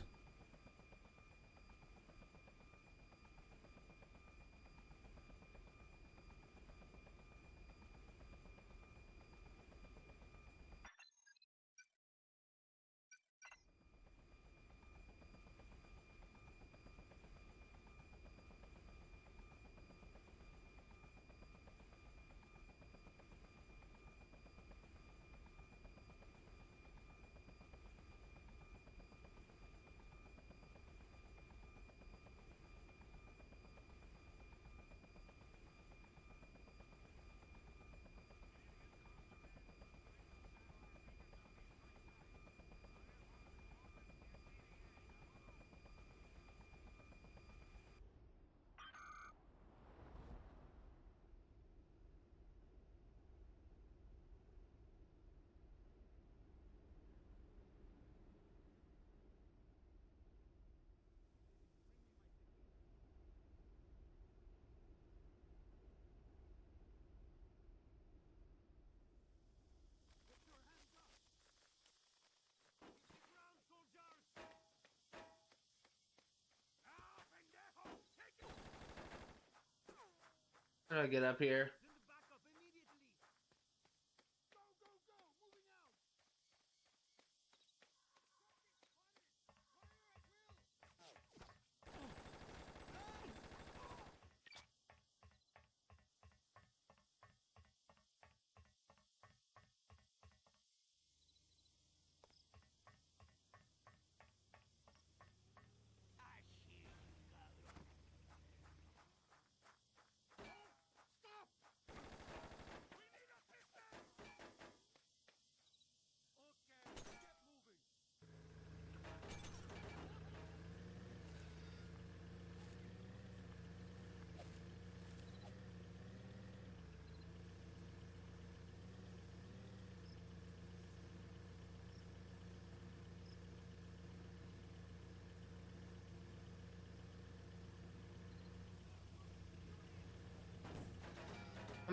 Gotta get up here.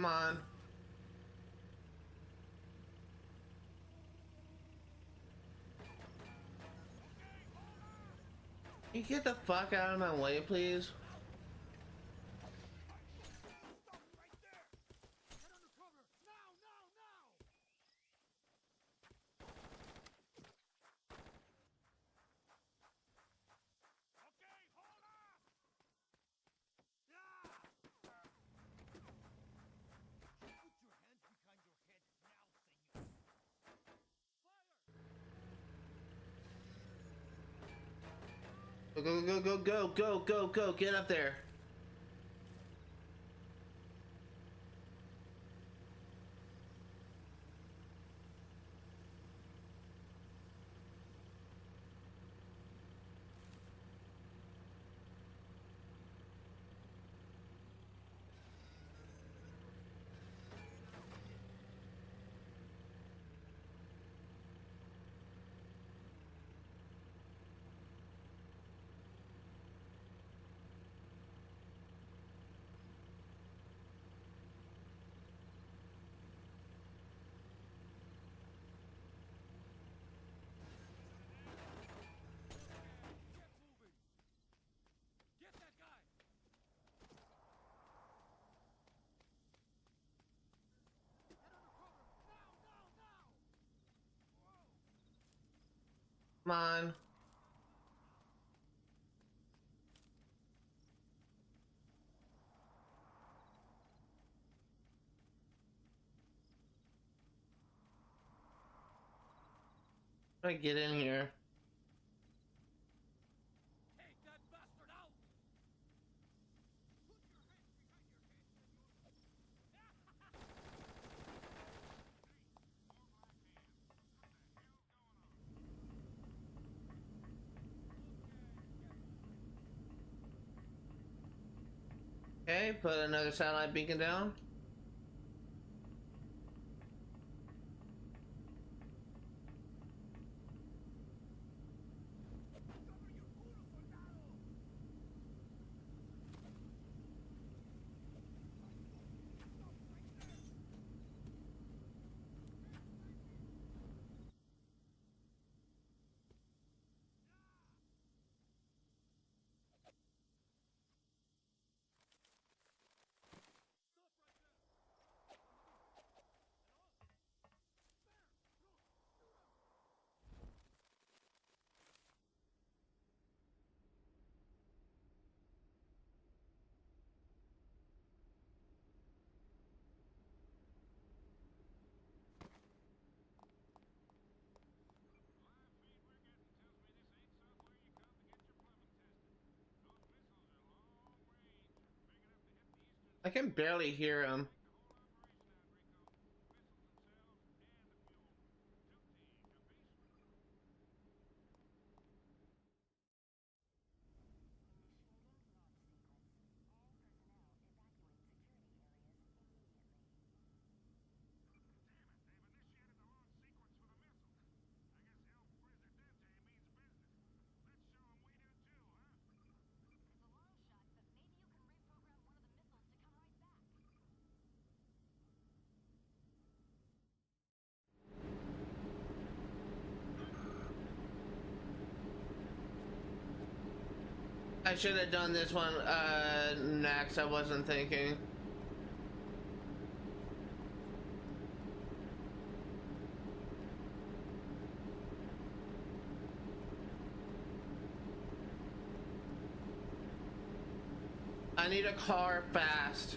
Come on. Can you get the fuck out of my way, please? Go, go, go, go, go, go, go, get up there. Come on. Try to get in here. Okay, put another satellite beacon down. I can barely hear him. I should have done this one next. I wasn't thinking. I need a car fast.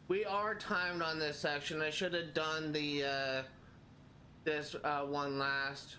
We are timed on this section. I should have done the this one last.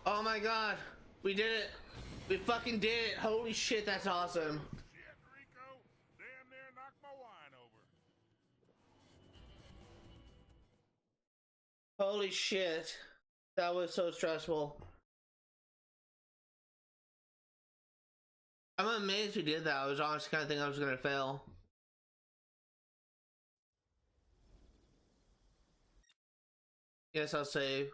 Oh my god, we did it. We fucking did it. Holy shit, that's awesome. Shit, Rico! Damn near knocked my wine over. Holy shit. That was so stressful. I'm amazed we did that. I was honestly kind of thinking I was gonna fail. Yes, I'll save.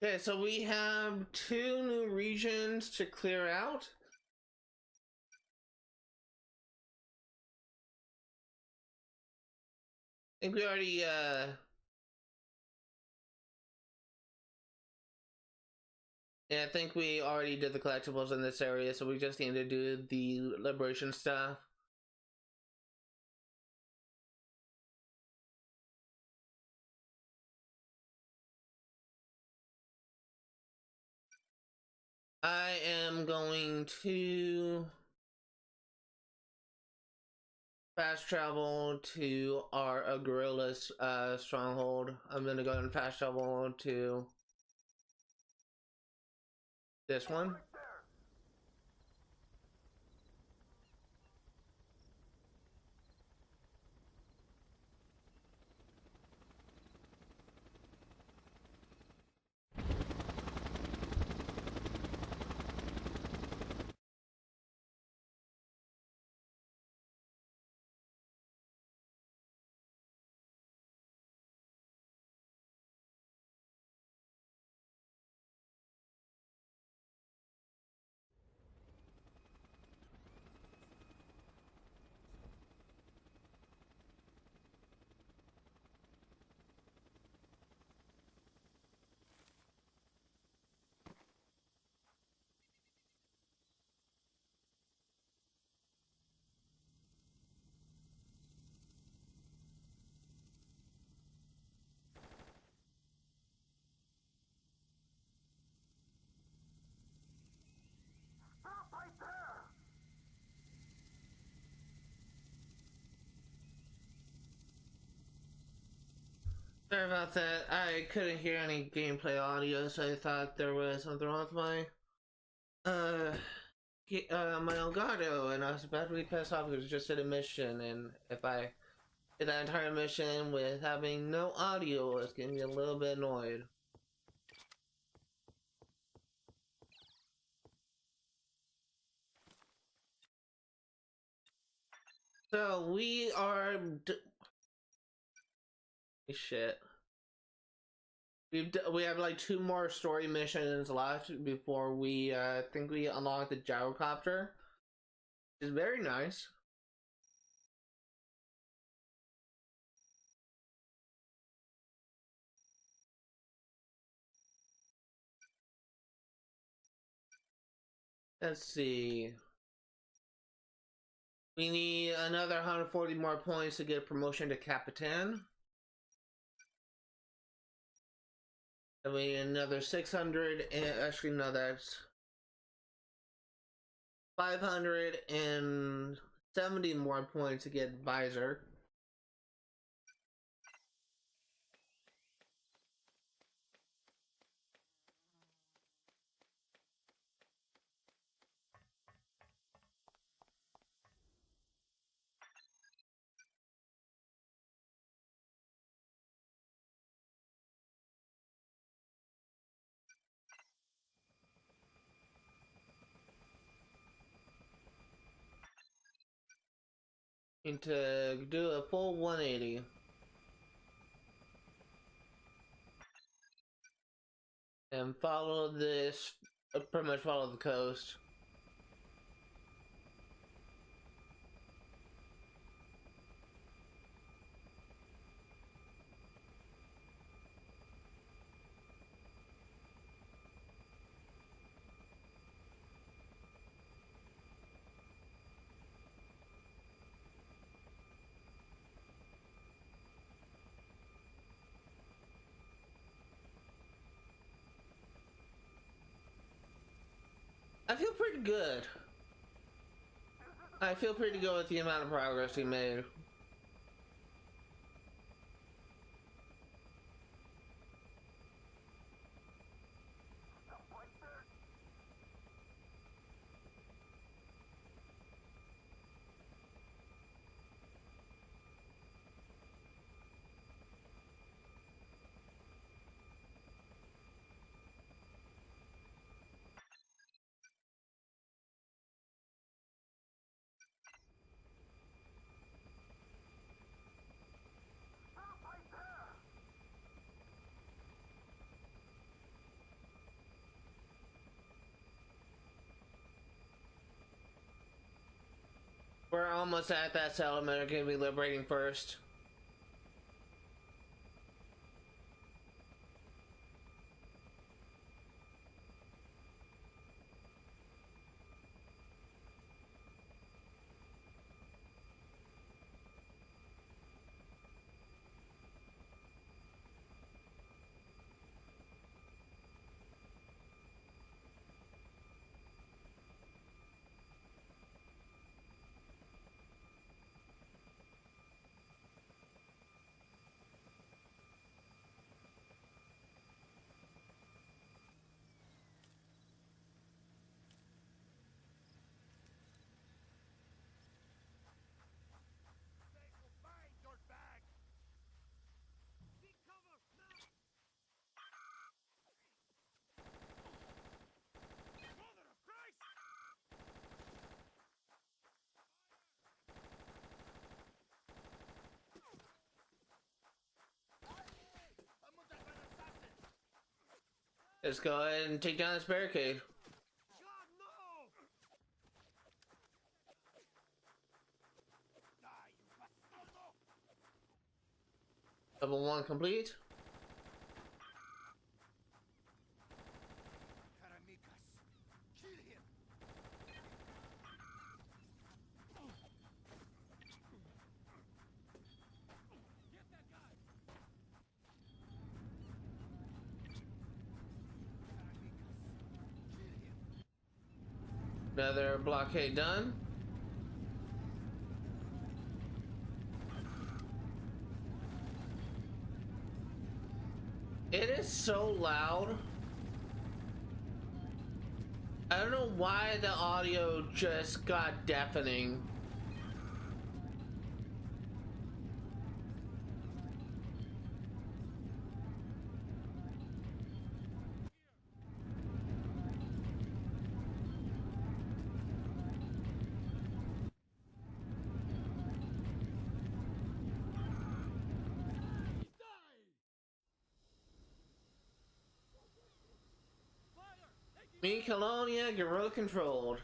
Okay, so we have 2 new regions to clear out. I think we already, yeah, I think we already did the collectibles in this area, so we just need to do the liberation stuff. I am going to fast travel to our guerrillas stronghold. I'm gonna go and fast travel to this one. Stop right there! Sorry about that. I couldn't hear any gameplay audio, so I thought there was something wrong with my my Elgato, and I was about to be pissed off because it just did a mission, and if I did that entire mission with having no audio, it's getting me a little bit annoyed. So we are Shit. We have like 2 more story missions left before we think we unlock the gyrocopter. It's very nice. Let's see. We need another 140 more points to get promotion to Capitan. And we need another 600 and actually no, that's 570 more points to get Advisor. Need to do a full 180. And follow this, pretty much follow the coast. I feel pretty good. I feel pretty good with the amount of progress we made. We're almost at that settlement. We're gonna be liberating first. Let's go ahead and take down this barricade. Level 1 complete. Another blockade done. It is so loud. I don't know why the audio just got deafening. Me, Colonia, guerrilla controlled.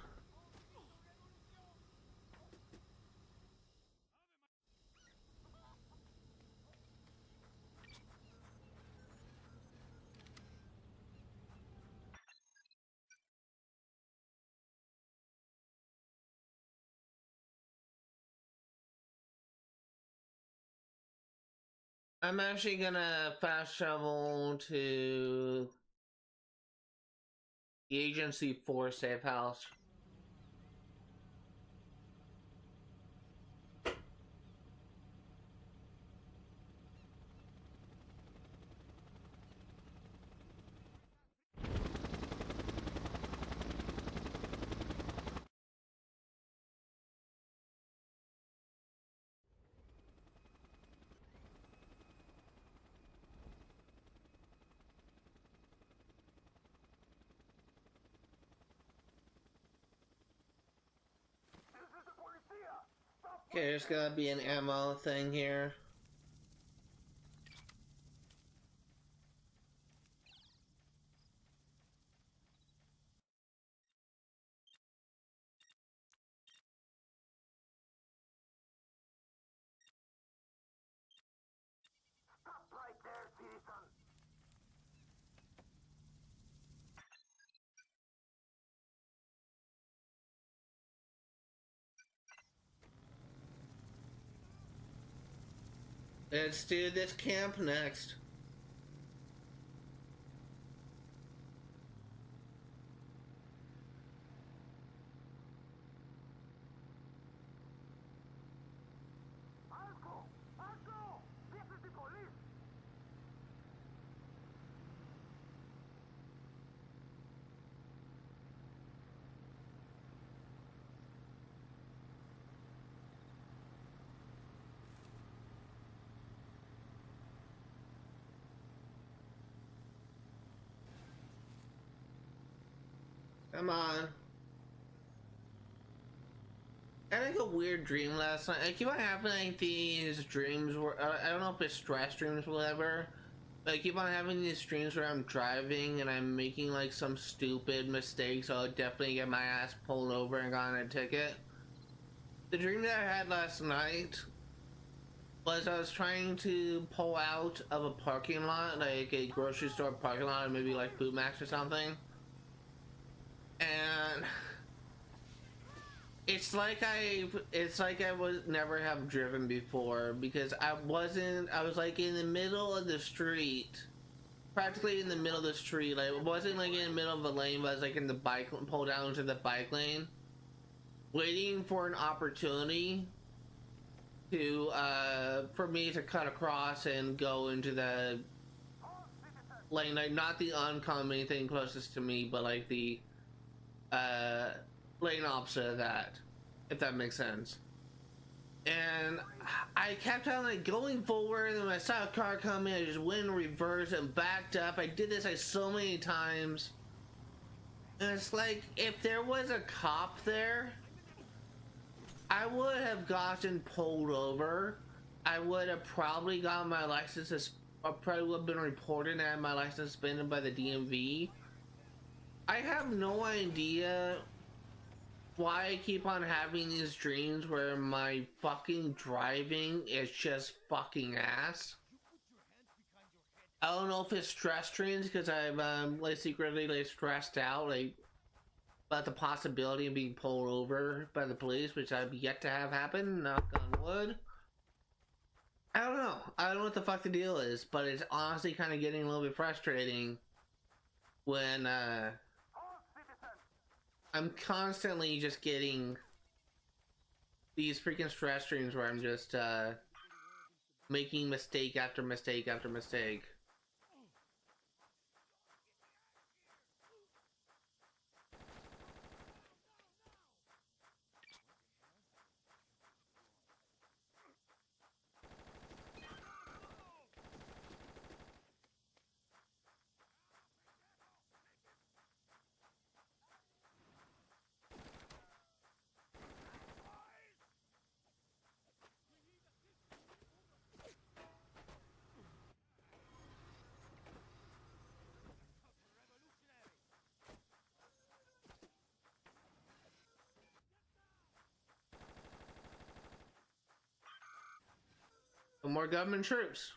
I'm actually gonna fast travel to the Agency 4 safe house. Okay, there's gonna be an ammo thing here. Stop right there, citizen. Let's do this camp next. Alco! Alco! This is the police! Come on. I had like a weird dream last night. I keep on having like these dreams where I don't know if it's stress dreams or whatever. But I keep on having these dreams where I'm driving and I'm making like some stupid mistake, so I'll definitely get my ass pulled over and got a ticket. The dream that I had last night was I was trying to pull out of a parking lot, like a grocery store parking lot, or maybe like Food Max or something. And it's like I was never have driven before, because I was like in the middle of the street, practically in the middle of the street. Like, it wasn't like in the middle of a lane, but I was like in the bike, pulled down into the bike lane, waiting for an opportunity to for me to cut across and go into the lane, like not the oncoming thing closest to me, but like the lane opposite of that, if that makes sense. And I kept on like going forward, and when I saw a car coming, I just went in reverse and backed up. I did this like so many times, and it's like, if there was a cop there, I would have gotten pulled over. I would have probably gotten my license, I probably would have been reported and had my license suspended by the DMV. I have no idea why I keep on having these dreams where my fucking driving is just fucking ass. I don't know if it's stress dreams, because I'm like secretly like stressed out, like about the possibility of being pulled over by the police, which I've yet to have happen, knock on wood. I don't know. I don't know what the fuck the deal is, but it's honestly kind of getting a little bit frustrating when I'm constantly just getting these freaking stress streams where I'm just making mistake after mistake after mistake. more government troops.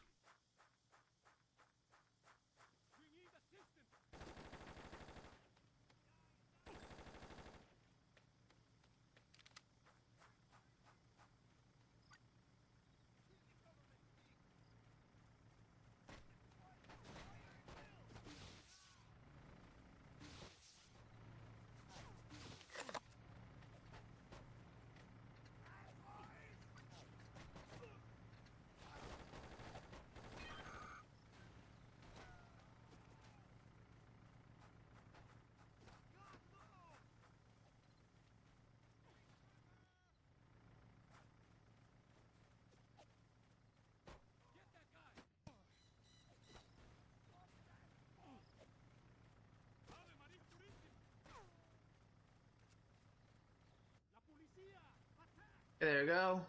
There we go.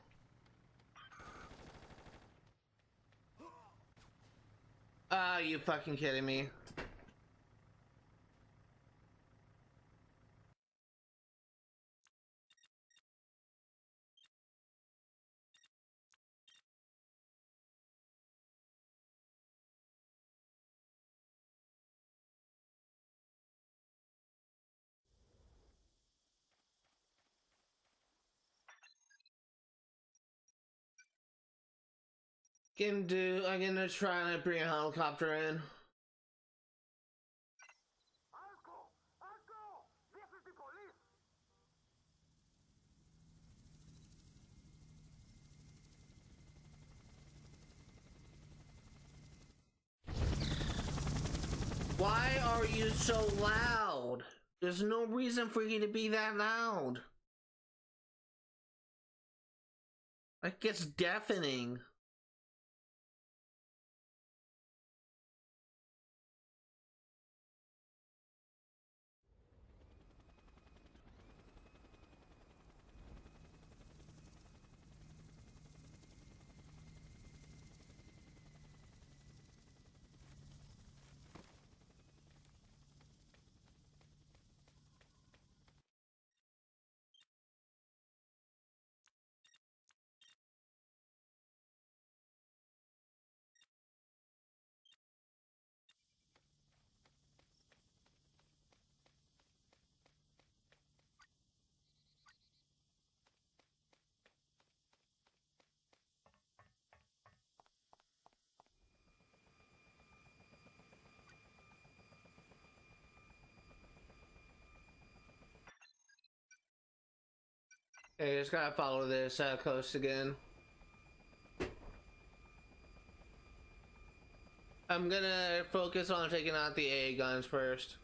Ah, you fucking kidding me? I'm gonna try and bring a helicopter in. Alco! Alco! This is the police! Why are you so loud? There's no reason for you to be that loud. That gets deafening. Okay, just gotta follow this coast again. I'm gonna focus on taking out the AA guns first.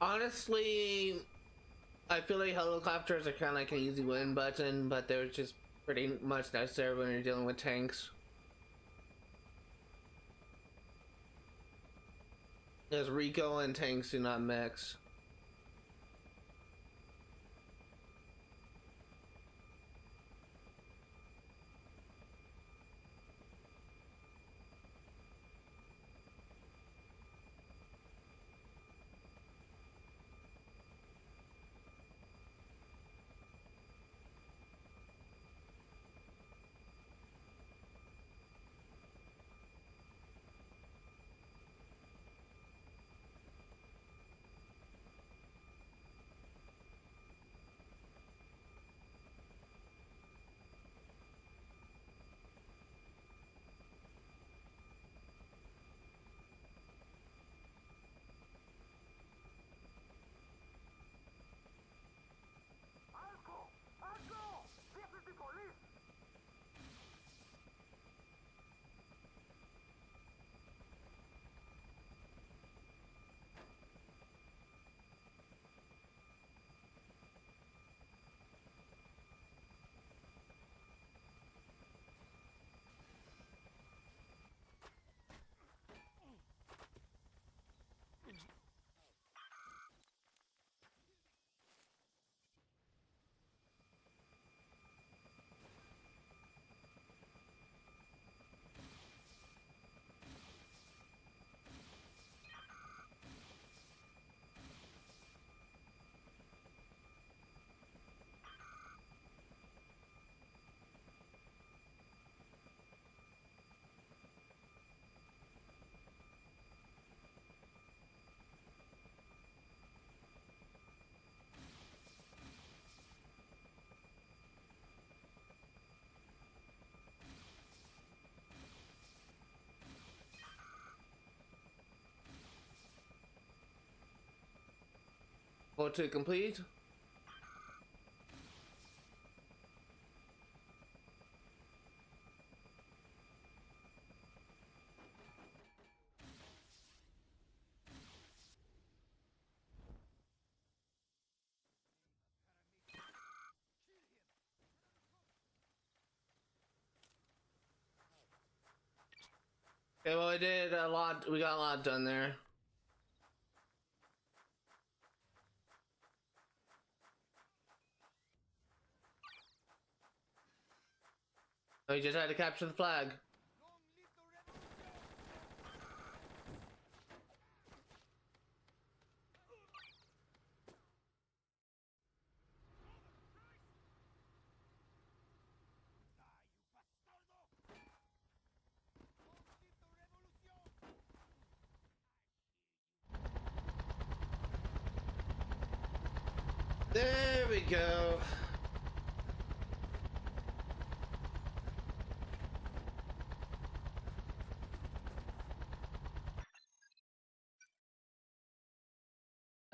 Honestly, I feel like helicopters are kind of like an easy win button, but they're just pretty much necessary when you're dealing with tanks. Because Rico and tanks do not mix. to complete. Okay, well, we did a lot. We got a lot done there. We just had to capture the flag. There we go.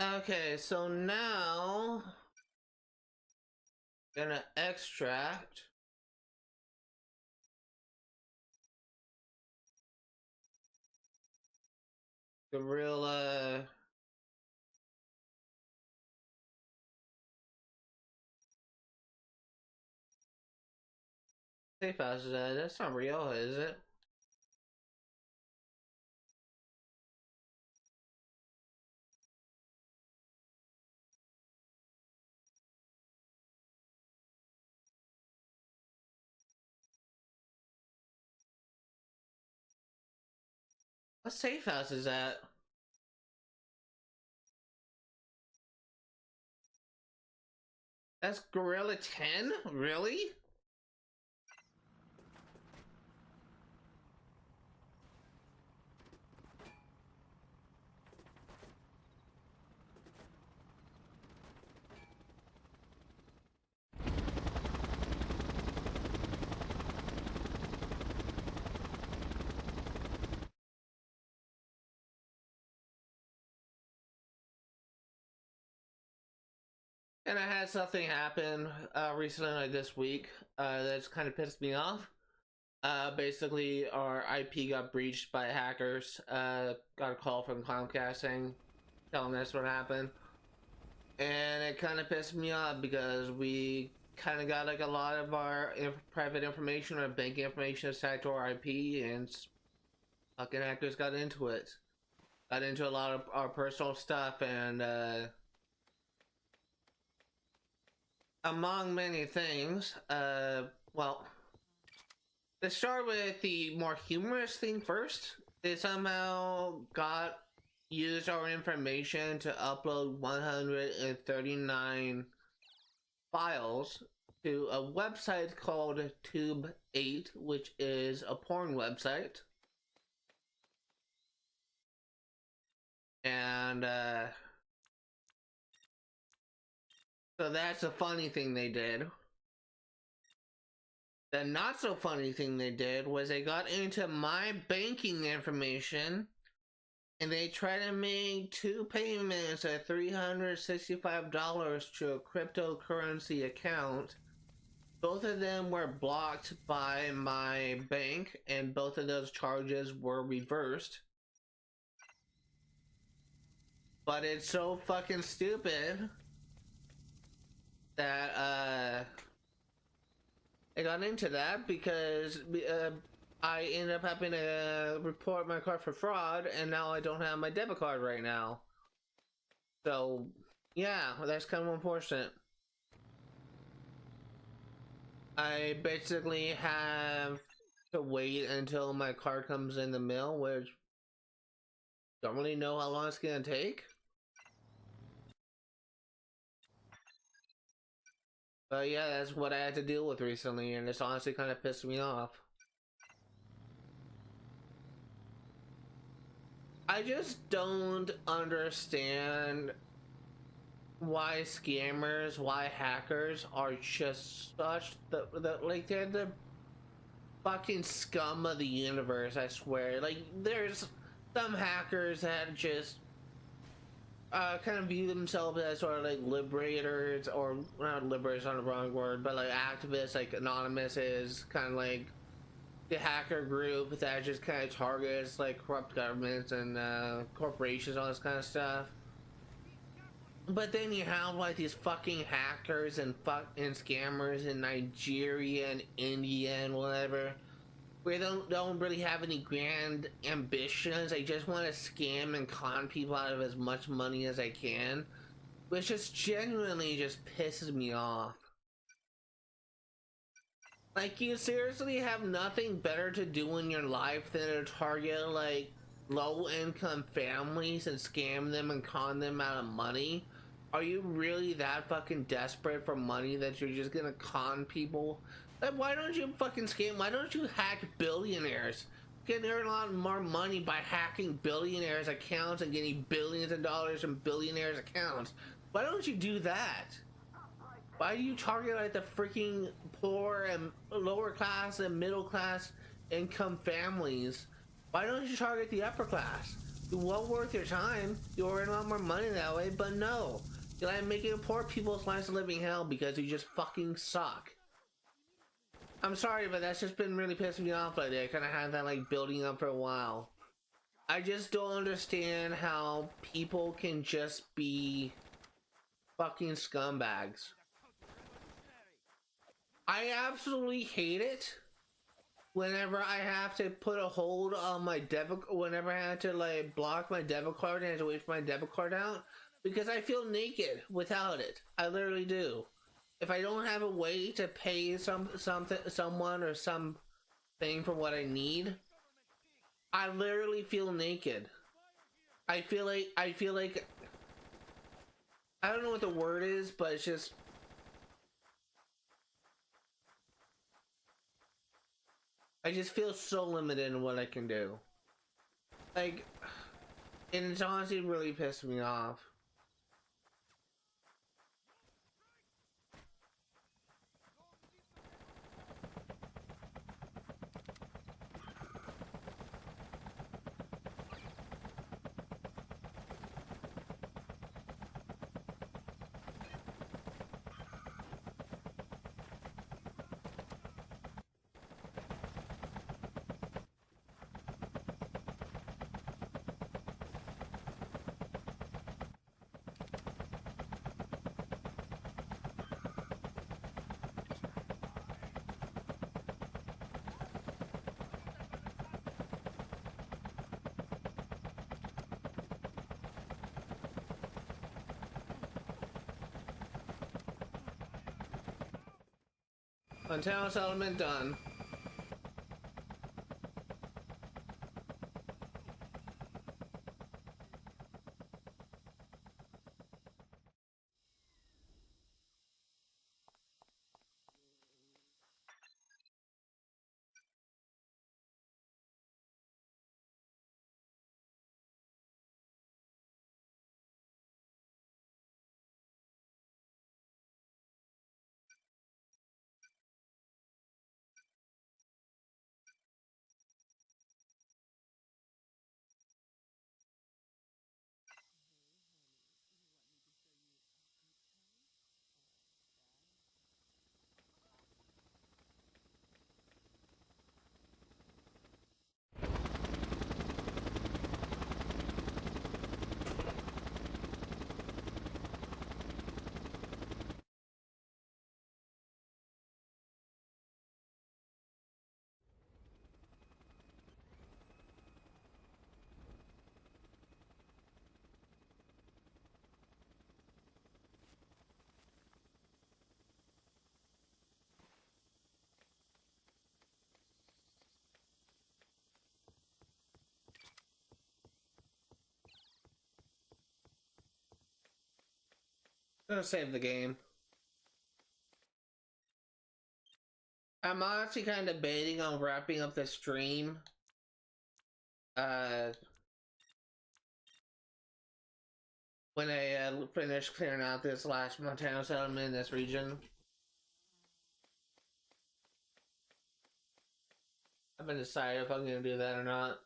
Okay, so now gonna extract gorilla. Safe house, that's not real, is it? What safe house is that? That's Gorilla 10? Really? And I had something happen recently, like this week, that's kind of pissed me off. Basically, our IP got breached by hackers. Got a call from Comcast saying, telling us what happened. And it kind of pissed me off because we kind of got like a lot of our private information, our banking information assigned to our IP, and fucking hackers got into it. Got into a lot of our personal stuff, and among many things, well, let's start with the more humorous thing first. They somehow used our information to upload 139 files to a website called Tube8, which is a porn website. And so that's a funny thing they did. The not so funny thing they did was they got into my banking information and they tried to make 2 payments of $365 to a cryptocurrency account. Both of them were blocked by my bank and both of those charges were reversed. But it's so fucking stupid that I got into that because I ended up having to report my card for fraud, and now I don't have my debit card right now. So yeah, that's kind of unfortunate. I basically have to wait until my card comes in the mail, which don't really know how long it's gonna take. But yeah, that's what I had to deal with recently, and it's honestly kind of pissed me off. I just don't understand why scammers, why hackers are just such like they're the fucking scum of the universe, I swear. Like, there's some hackers that just kind of view themselves as sort of like liberators, or not liberators on the wrong word, but like activists. Like Anonymous is kind of like the hacker group that just kind of targets like corrupt governments and corporations, all this kind of stuff. But then you have like these fucking hackers and scammers in Nigeria and India and whatever, where they don't really have any grand ambitions. They just want to scam and con people out of as much money as they can, which just genuinely just pisses me off. Like, you seriously have nothing better to do in your life than to target like low income families and scam them and con them out of money? Are you really that fucking desperate for money that you're just gonna con people? Like, why don't you fucking scam? Why don't you hack billionaires? You can earn a lot more money by hacking billionaires' accounts and getting billions of dollars from billionaires' accounts. Why don't you do that? Why do you target like the freaking poor and lower class and middle class income families? Why don't you target the upper class? It's well worth your time. You'll earn a lot more money that way, but no. You're like making poor people's lives a living hell because you just fucking suck. I'm sorry, but that's just been really pissing me off lately. I kind of had that like building up for a while. I just don't understand how people can just be fucking scumbags. I absolutely hate it whenever I have to put a hold on my debit, whenever I have to like block my debit card and I have to wait for my debit card out, because I feel naked without it. I literally do. If I don't have a way to pay someone or something for what I need, I literally feel naked. I feel like I don't know what the word is, but it's just, I just feel so limited in what I can do. Like, and it's honestly really pissed me off. Montano settlement done. I'm gonna save the game. I'm honestly kind of debating on wrapping up the stream. Uh, when I finish clearing out this last Montano settlement in this region. I haven't decided if I'm gonna do that or not.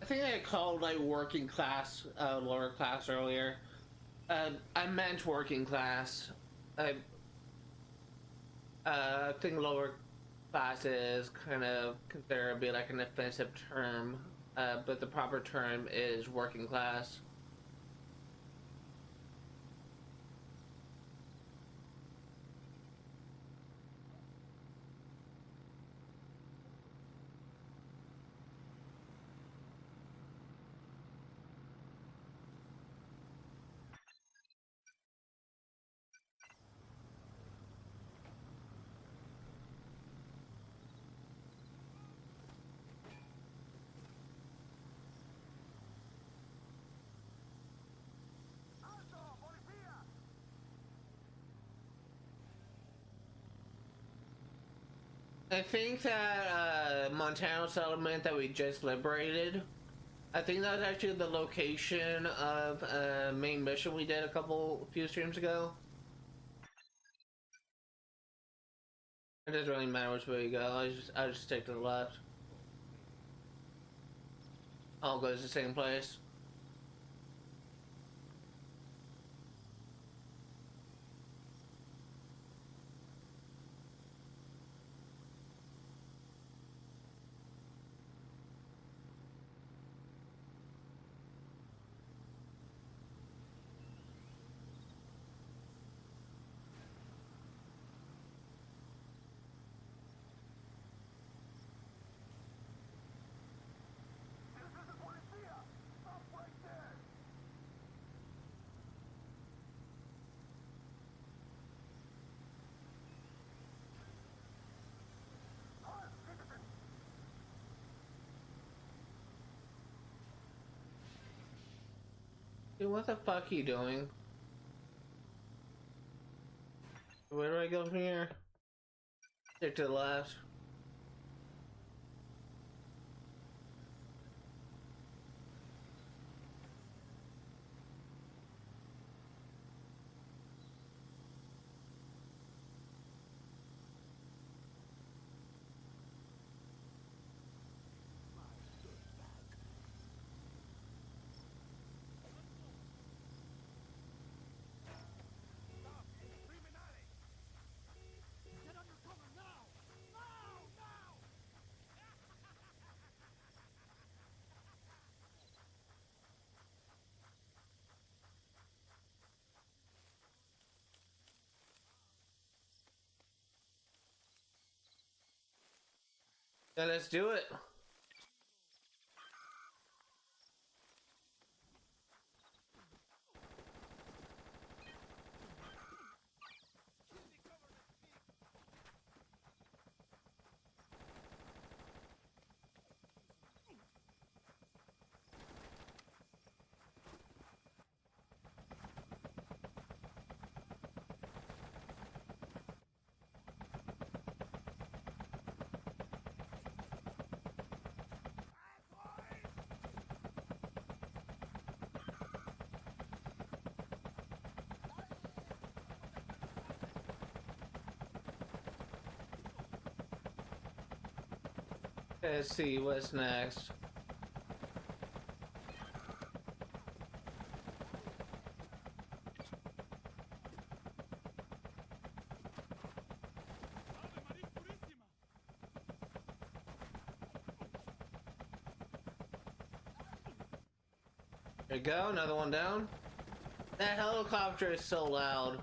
think I called like working class, lower class earlier. I meant working class. I think lower class is kind of considered to be like an offensive term, but the proper term is working class. I think that Montano settlement that we just liberated, I think that was actually the location of a main mission we did a few streams ago. It doesn't really matter which way you go. I'll just stick to the left. All goes to the same place. Dude, what the fuck are you doing? Where do I go from here? Stick to the left. Yeah, let's do it. Let's see what's next. There you go, another one down. That helicopter is so loud.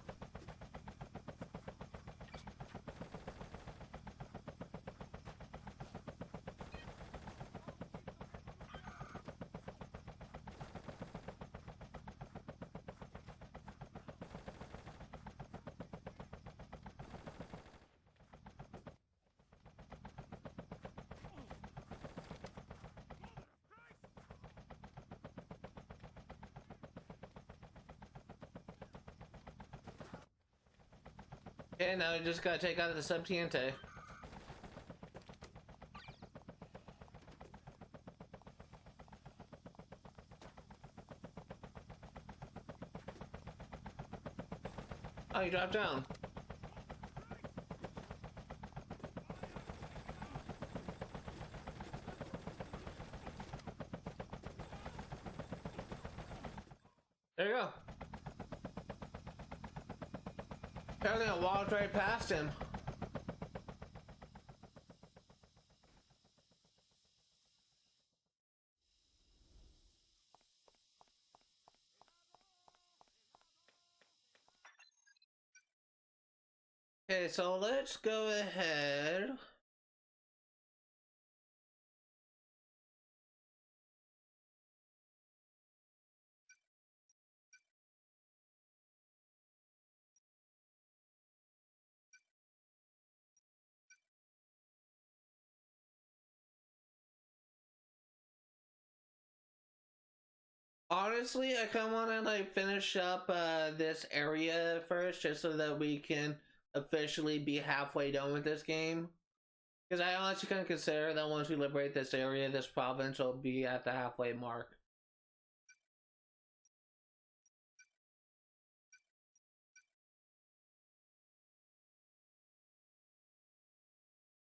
Okay, now we just gotta take out the sub-TNT. Oh, you dropped down. There you go. Apparently I walked right past him. Okay, so let's go ahead. Honestly, I kind of want to like finish up this area first, just so that we can officially be halfway done with this game. Because I honestly kind of consider that once we liberate this area, this province will be at the halfway mark.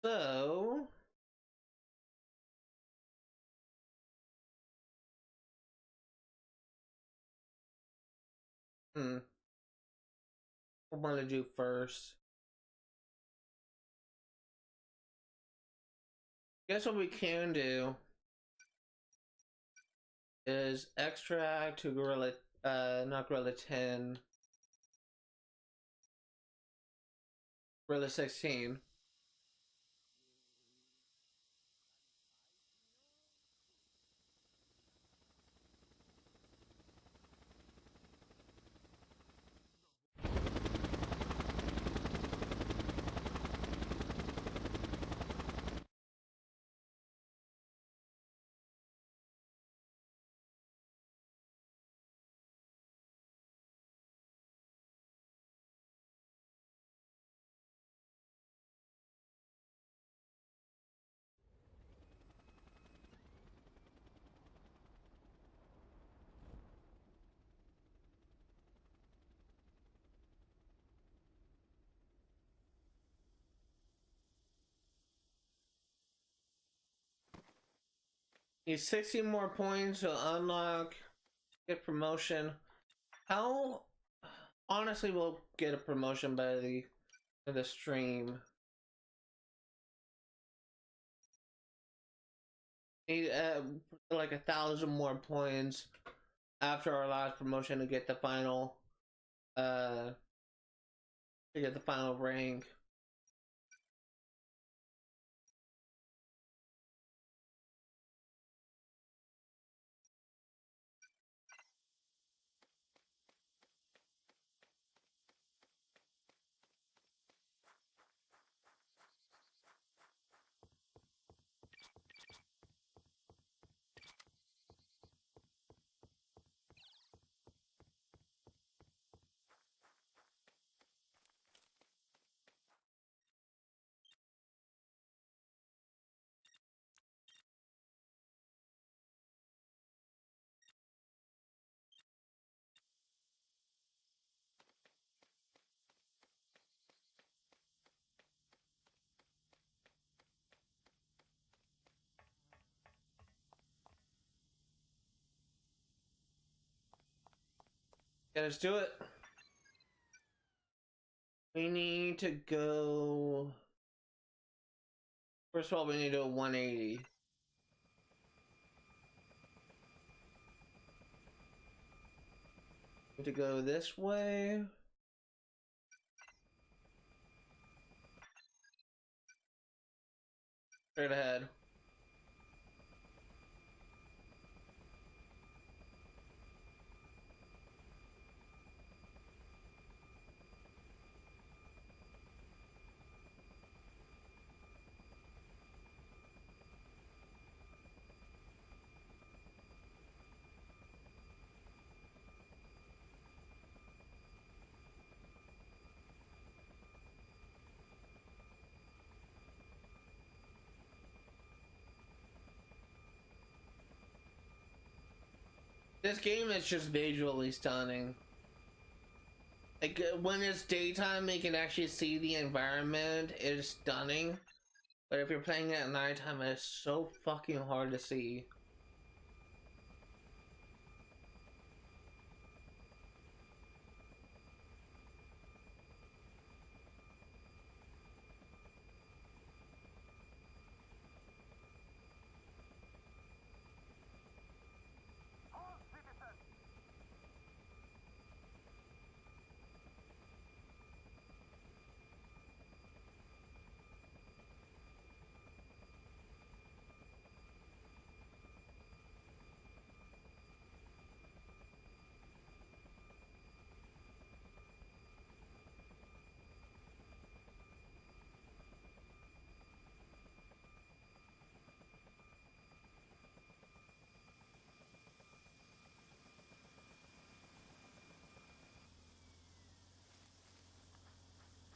So, what I want to do first. Guess what we can do is extract to Gorilla, not Gorilla 10, Gorilla 16. Need 60 more points to unlock, get promotion. How honestly we'll get a promotion by the stream. Need like 1,000 more points after our last promotion to get the final rank. Yeah, let's do it. We need to go. First of all, we need to do a 180. Need to go this way. Straight ahead. This game is just visually stunning. Like when it's daytime, you can actually see the environment. It is stunning. But if you're playing it at nighttime, it's so fucking hard to see.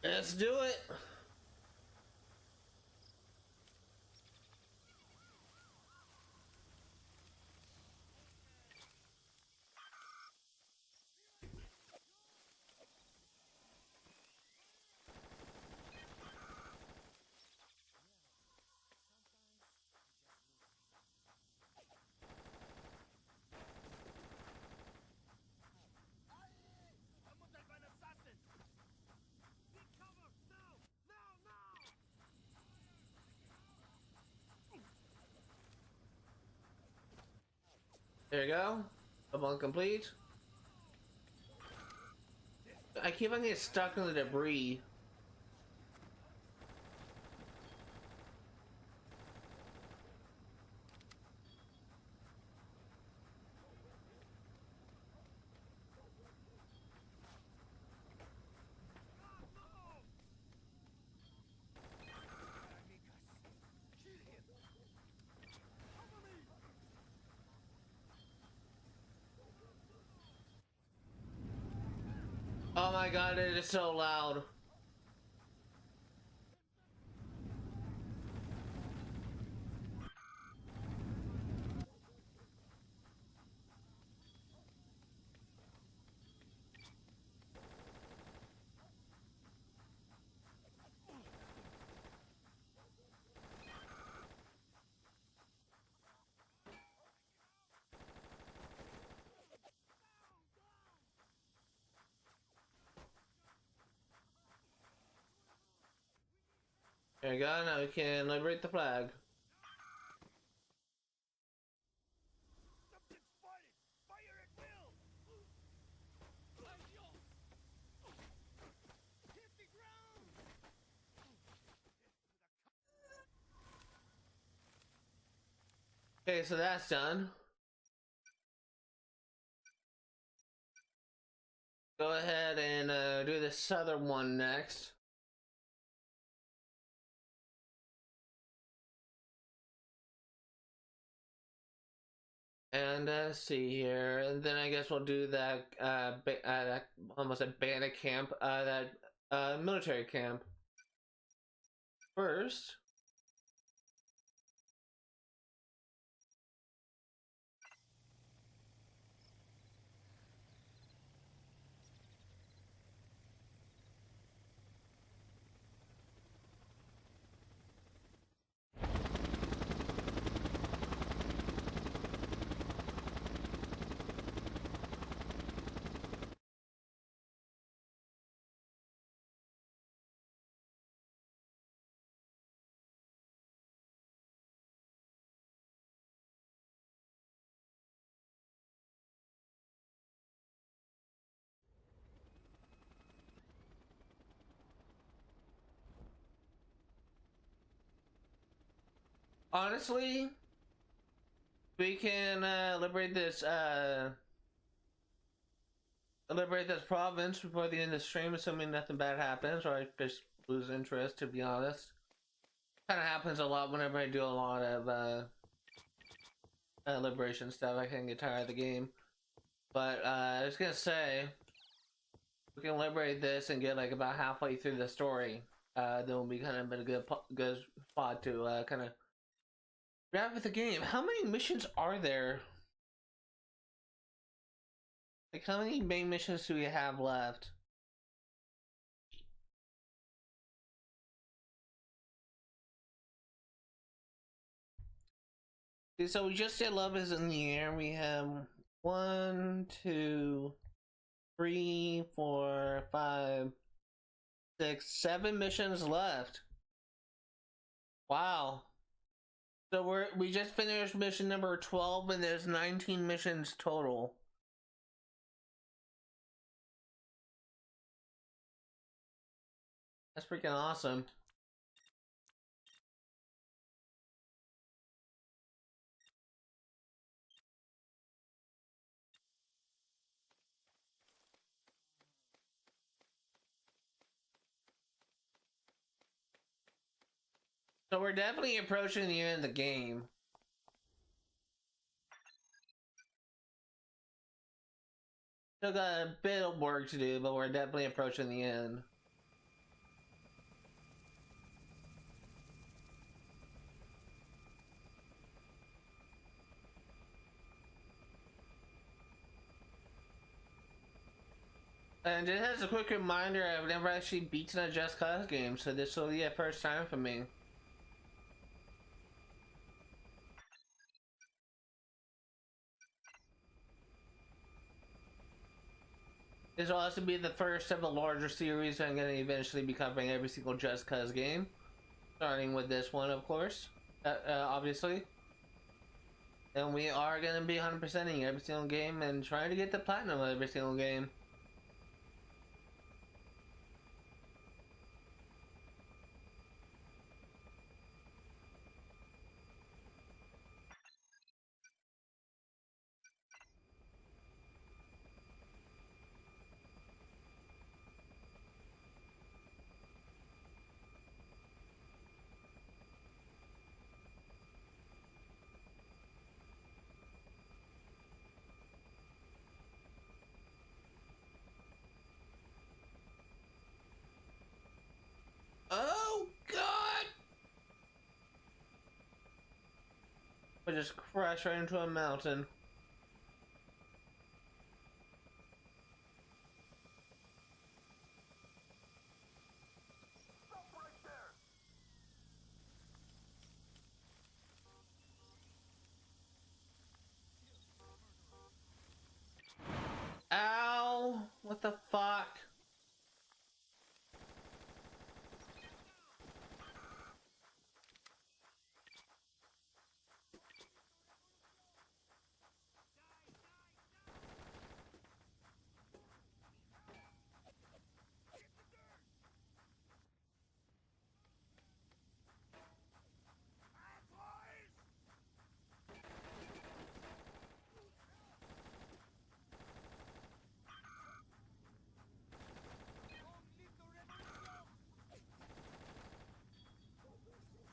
Let's do it. There you go. Level complete. I keep on getting stuck in the debris. Oh my god, it is so loud. There you go, now we can liberate the flag. Something's spotted! Fire at will! Hit the ground! Okay, so that's done. Go ahead and do the southern one next. And see here, and then I guess we'll do that almost a bandit camp, that military camp first. Honestly, we can liberate this province before the end of the stream, assuming nothing bad happens, or I just lose interest, to be honest. Kind of happens a lot whenever I do a lot of liberation stuff. I can get tired of the game. But I was gonna say, we can liberate this and get like about halfway through the story. Then we'll be kind of in a good spot to kind of wrap with the game. How many missions are there? Like, how many main missions do we have left? Okay, so we just did Love is in the Air. We have 1, 2, 3, 4, 5, 6, 7 missions left. Wow. So we just finished mission number 12, and there's 19 missions total. That's freaking awesome. So we're definitely approaching the end of the game. Still got a bit of work to do, but we're definitely approaching the end. And just as a quick reminder, I've never actually beaten a Just Cause game, so this will be a first time for me. This will also be the first of a larger series. I'm going to eventually be covering every single Just Cause game. Starting with this one, of course. Obviously. And we are going to be 100%ing every single game and trying to get the platinum of every single game. Oh god! I just crashed right into a mountain. Stop right there! Ow! What the fuck?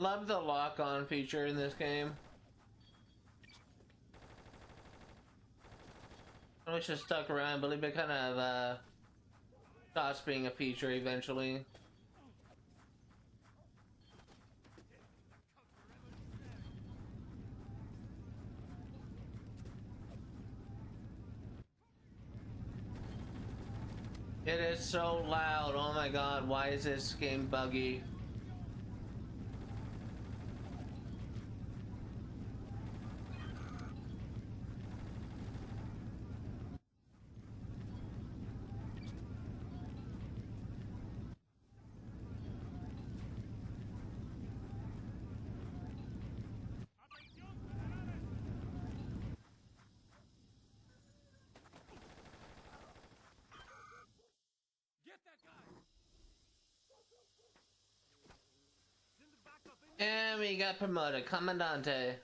Love the lock-on feature in this game. I wish it stuck around, but it kind of stops being a feature eventually. It is so loud. Oh my god, why is this game buggy? And we got promoted, Commandante.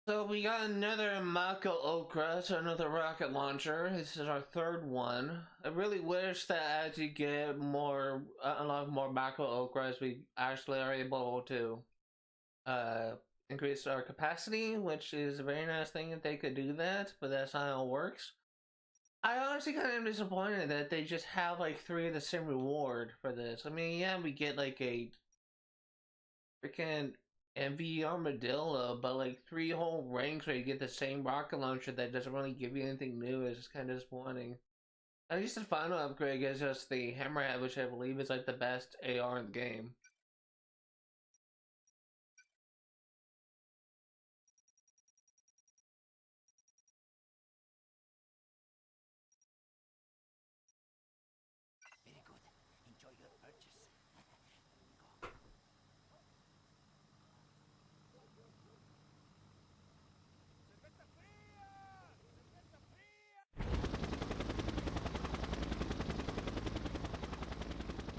So we got another Mako Okra, so another rocket launcher. This is our third one. I really wish that as you get more, unlock more Mako Okras, we actually are able to increase our capacity, which is a very nice thing if they could do that, but that's not how it works. I honestly kind of am disappointed that they just have like 3 of the same reward for this. I mean, yeah, we get like a freaking MV Armadillo, but like 3 whole ranks where you get the same rocket launcher that doesn't really give you anything new is just kind of disappointing. At least the final upgrade is just the Hammerhead, which I believe is like the best AR in the game. Very good. Enjoy your purchase.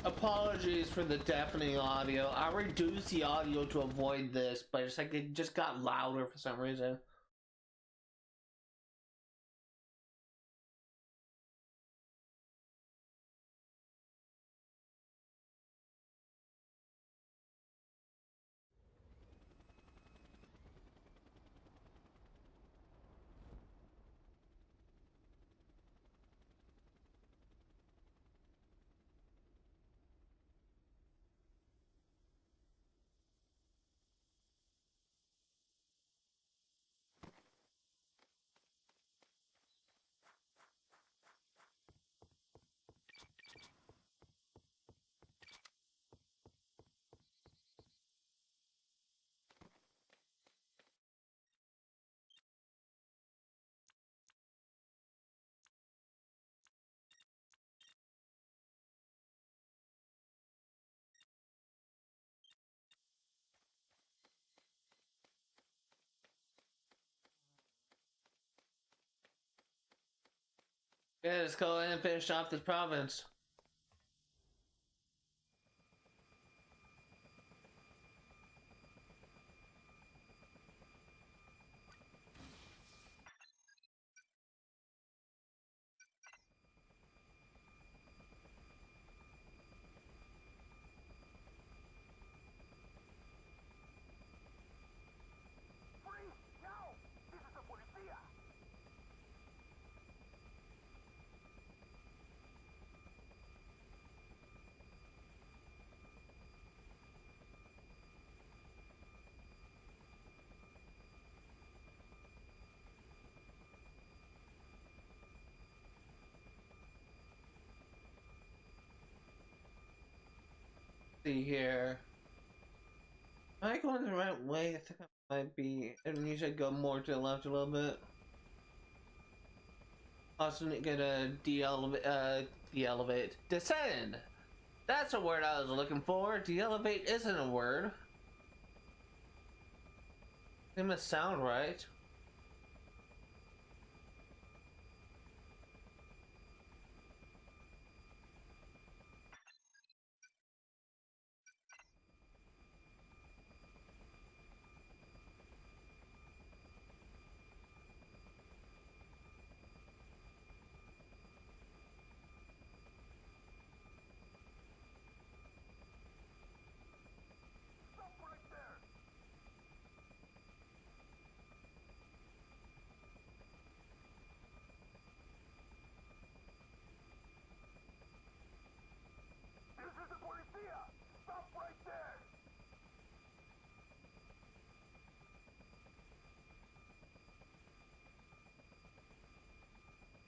Apologies for the deafening audio. I reduced the audio to avoid this, but it's like it just got louder for some reason. Yeah, let's go ahead and finish off this province. Freeze! Now! This is the Policía! See here. Am I going the right way? I think I might be. And you should go more to the left a little bit. Also, get a de-elevate. Descend! That's a word I was looking for. De-elevate isn't a word. It must sound right. Stop right there! This is the Policía! Stop right there!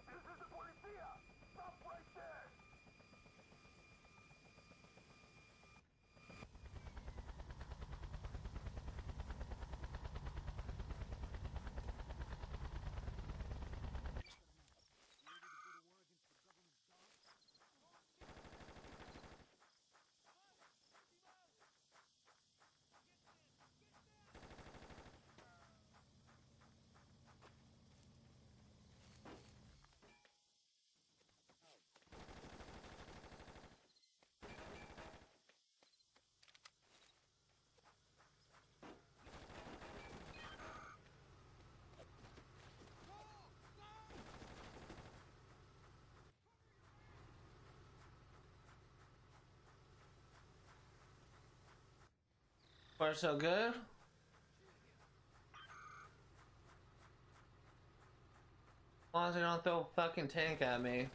This is the Policía! Stop right there! Far so good. As long as they don't throw a fucking tank at me.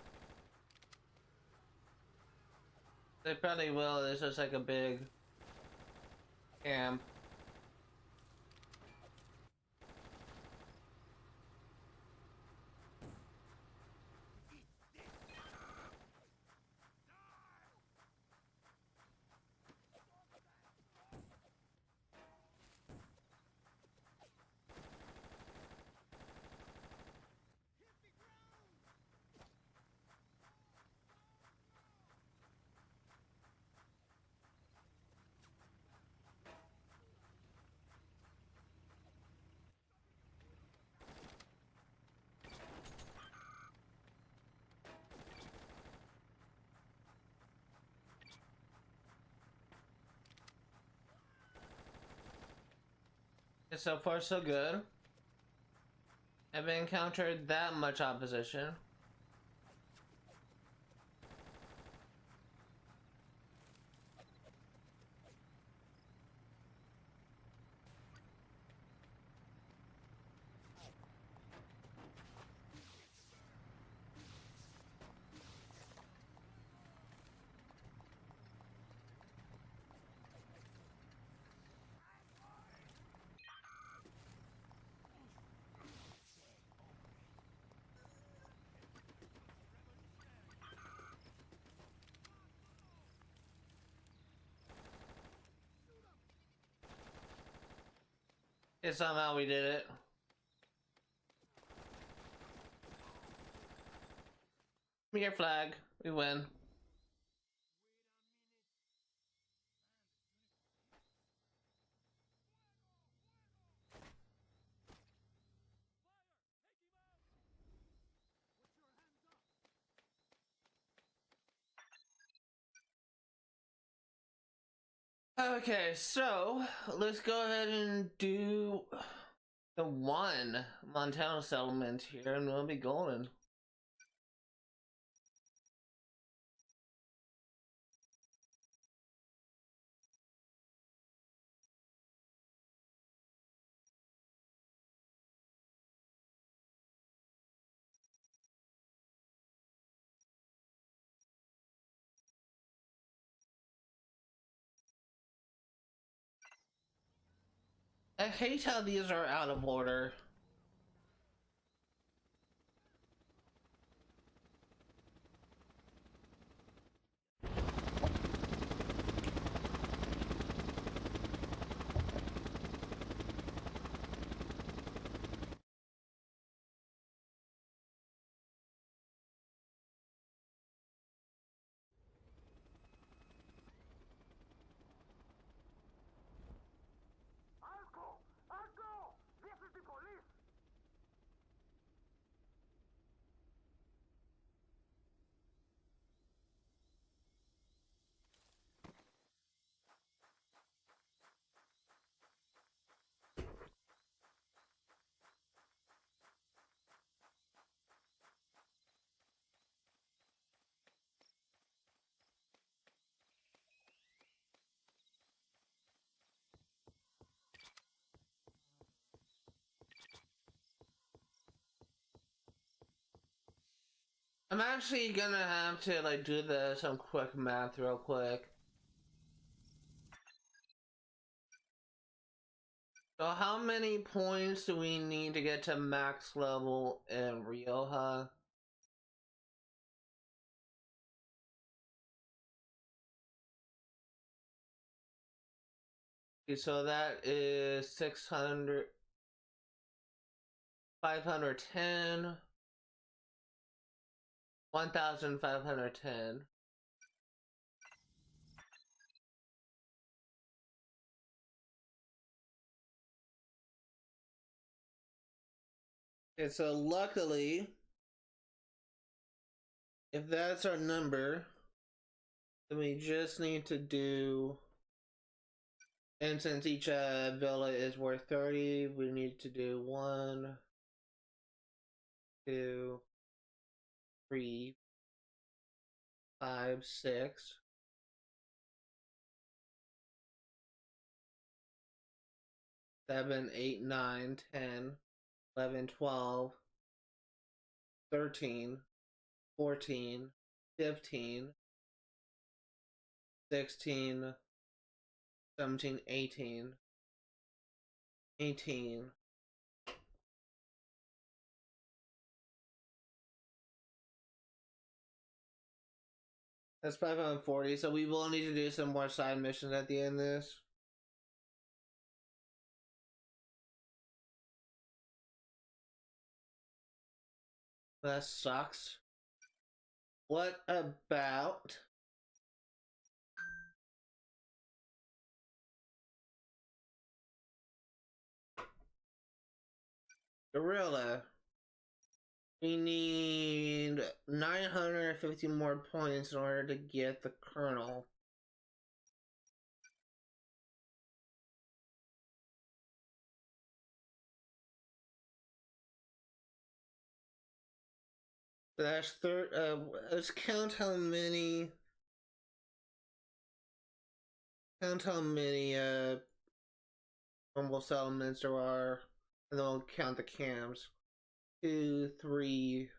They probably will. It's just like a big camp. So far, so good. Haven't encountered that much opposition. And somehow we did it. Give me your flag. We win. Okay, so let's go ahead and do the one Montano settlement here, and we'll be golden. I hate how these are out of order. Alco! Alco! This is the police! I'm actually gonna have to like do some quick math real quick. So how many points do we need to get to max level in Rioja? Okay, so that is 600, 510, 1,510. Okay, so luckily, if that's our number, then we just need to do, and since each villa is worth 30, we need to do 1, 2, 3, 5, 6. 7, 8, 9, 10, 11, 12, 13, 14, 15, 16, 17, 18, 18. That's 540, so we will need to do some more side missions at the end of this. That sucks. What about Gorilla? We need 950 more points in order to get the Colonel. That's let's count how many normal settlements there are, and then we'll count the camps. 2, 3,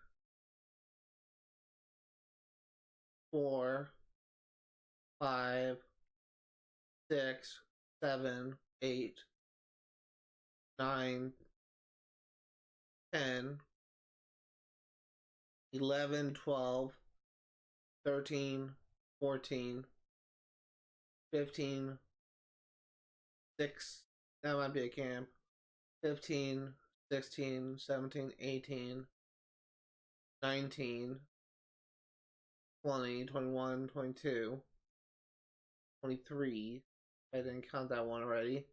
4, 5, 6, 7, 8, 9, 10, 11, 12, 13, 14, 15, 6, that might be a camp, 15, 16, 17, 18, 19, 20, 21, 22, 23, I didn't count that one already,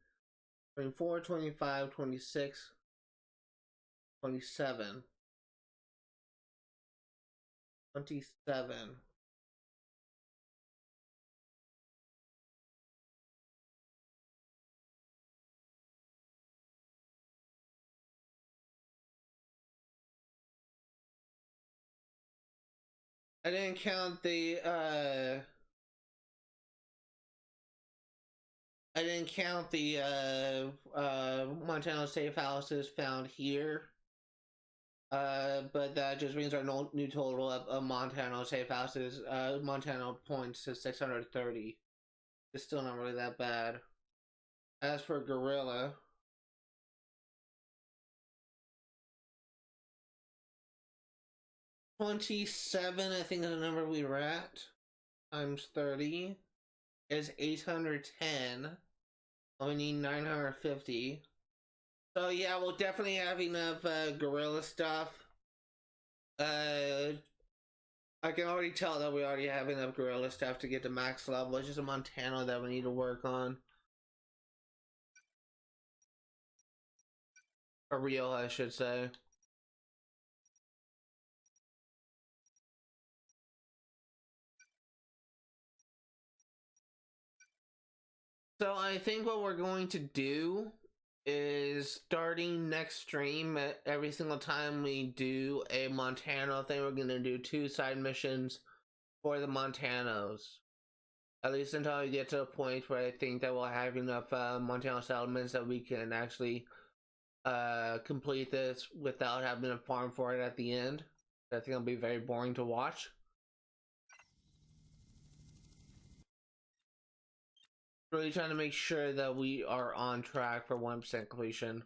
24, 25, 26, 27, 27. I didn't count the Montano safe houses found here. But that just brings our new total of Montano safe houses, Montano points to 630. It's still not really that bad. As for Gorilla, $27, I think is the number we were at, times 30 is 810. We need 950. So yeah, we'll definitely have enough Gorilla stuff. I can already tell that we already have enough Gorilla stuff to get to max level. It's just a Montano that we need to work on. Or real, I should say. So I think what we're going to do is starting next stream, every single time we do a Montano thing, we're going to do 2 side missions for the Montanos. At least until we get to a point where I think that we'll have enough Montano settlements that we can actually complete this without having to farm for it at the end. I think it'll be very boring to watch. Really trying to make sure that we are on track for 100% completion.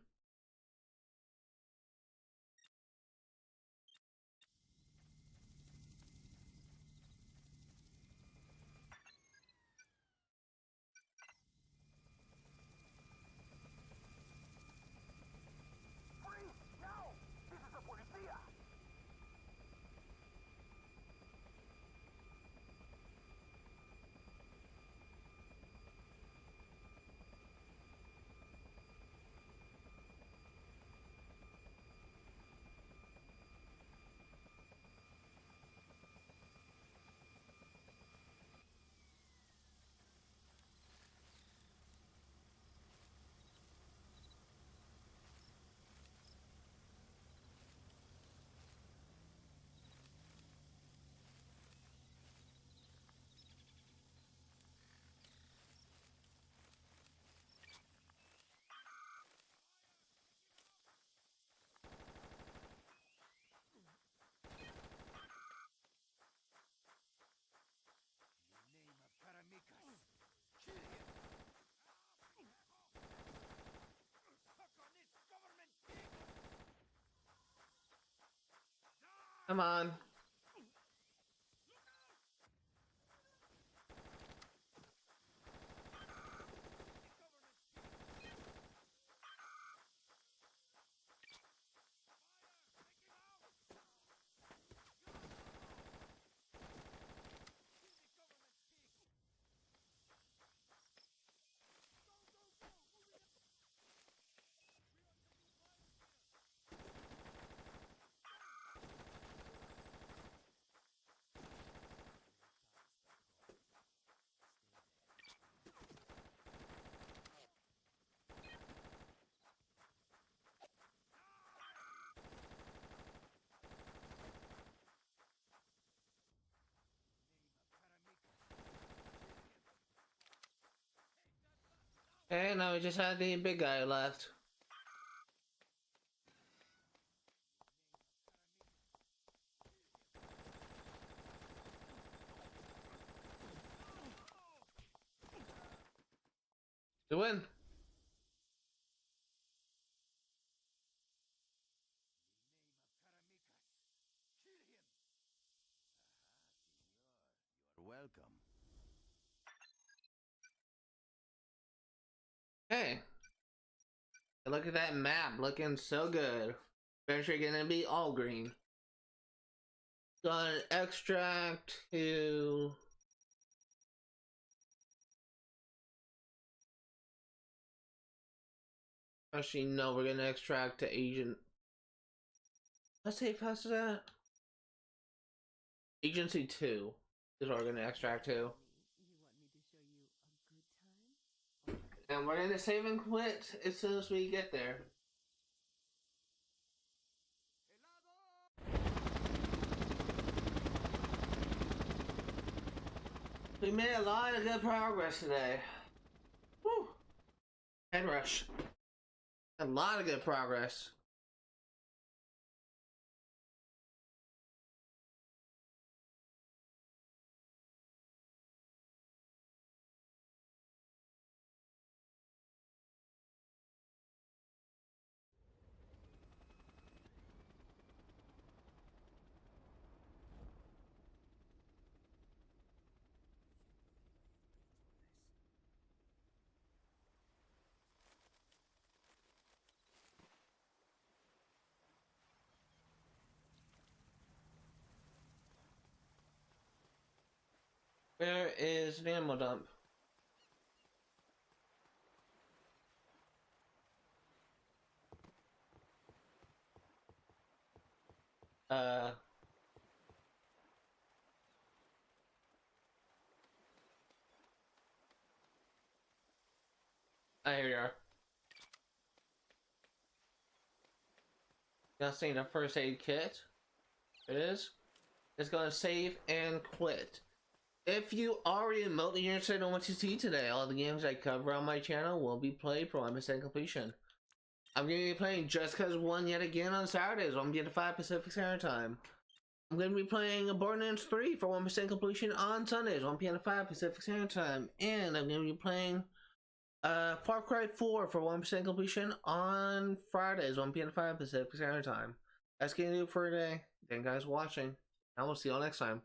Freeze! Now! This is the Provincia! Come on. Okay, now we just had the big guy left. To win. You're welcome. Hey, look at that map looking so good. Eventually gonna be all green. Got an extract to actually no, we're gonna extract to agent. Let's see how fast is that? Agency 2 is what we're gonna extract to. You want me to show you a good time? And we're gonna save and quit as soon as we get there. We made a lot of good progress today. Woo! Head rush. A lot of good progress. Where is the ammo dump? Here you are. Now seeing the first aid kit. It is. It's gonna save and quit. If you already remotely interested in what you see today, all the games I cover on my channel will be played for 100% completion. I'm going to be playing Just Cause 1 yet again on Saturdays, 1 p.m. to 5 Pacific Standard Time. I'm going to be playing Borderlands 3 for 100% completion on Sundays, 1 p.m. to 5 Pacific Standard Time. And I'm going to be playing Far Cry 4 for 100% completion on Fridays, 1 p.m. to 5 Pacific Standard Time. That's going to do it for today. Thank you guys for watching. I will see you all next time.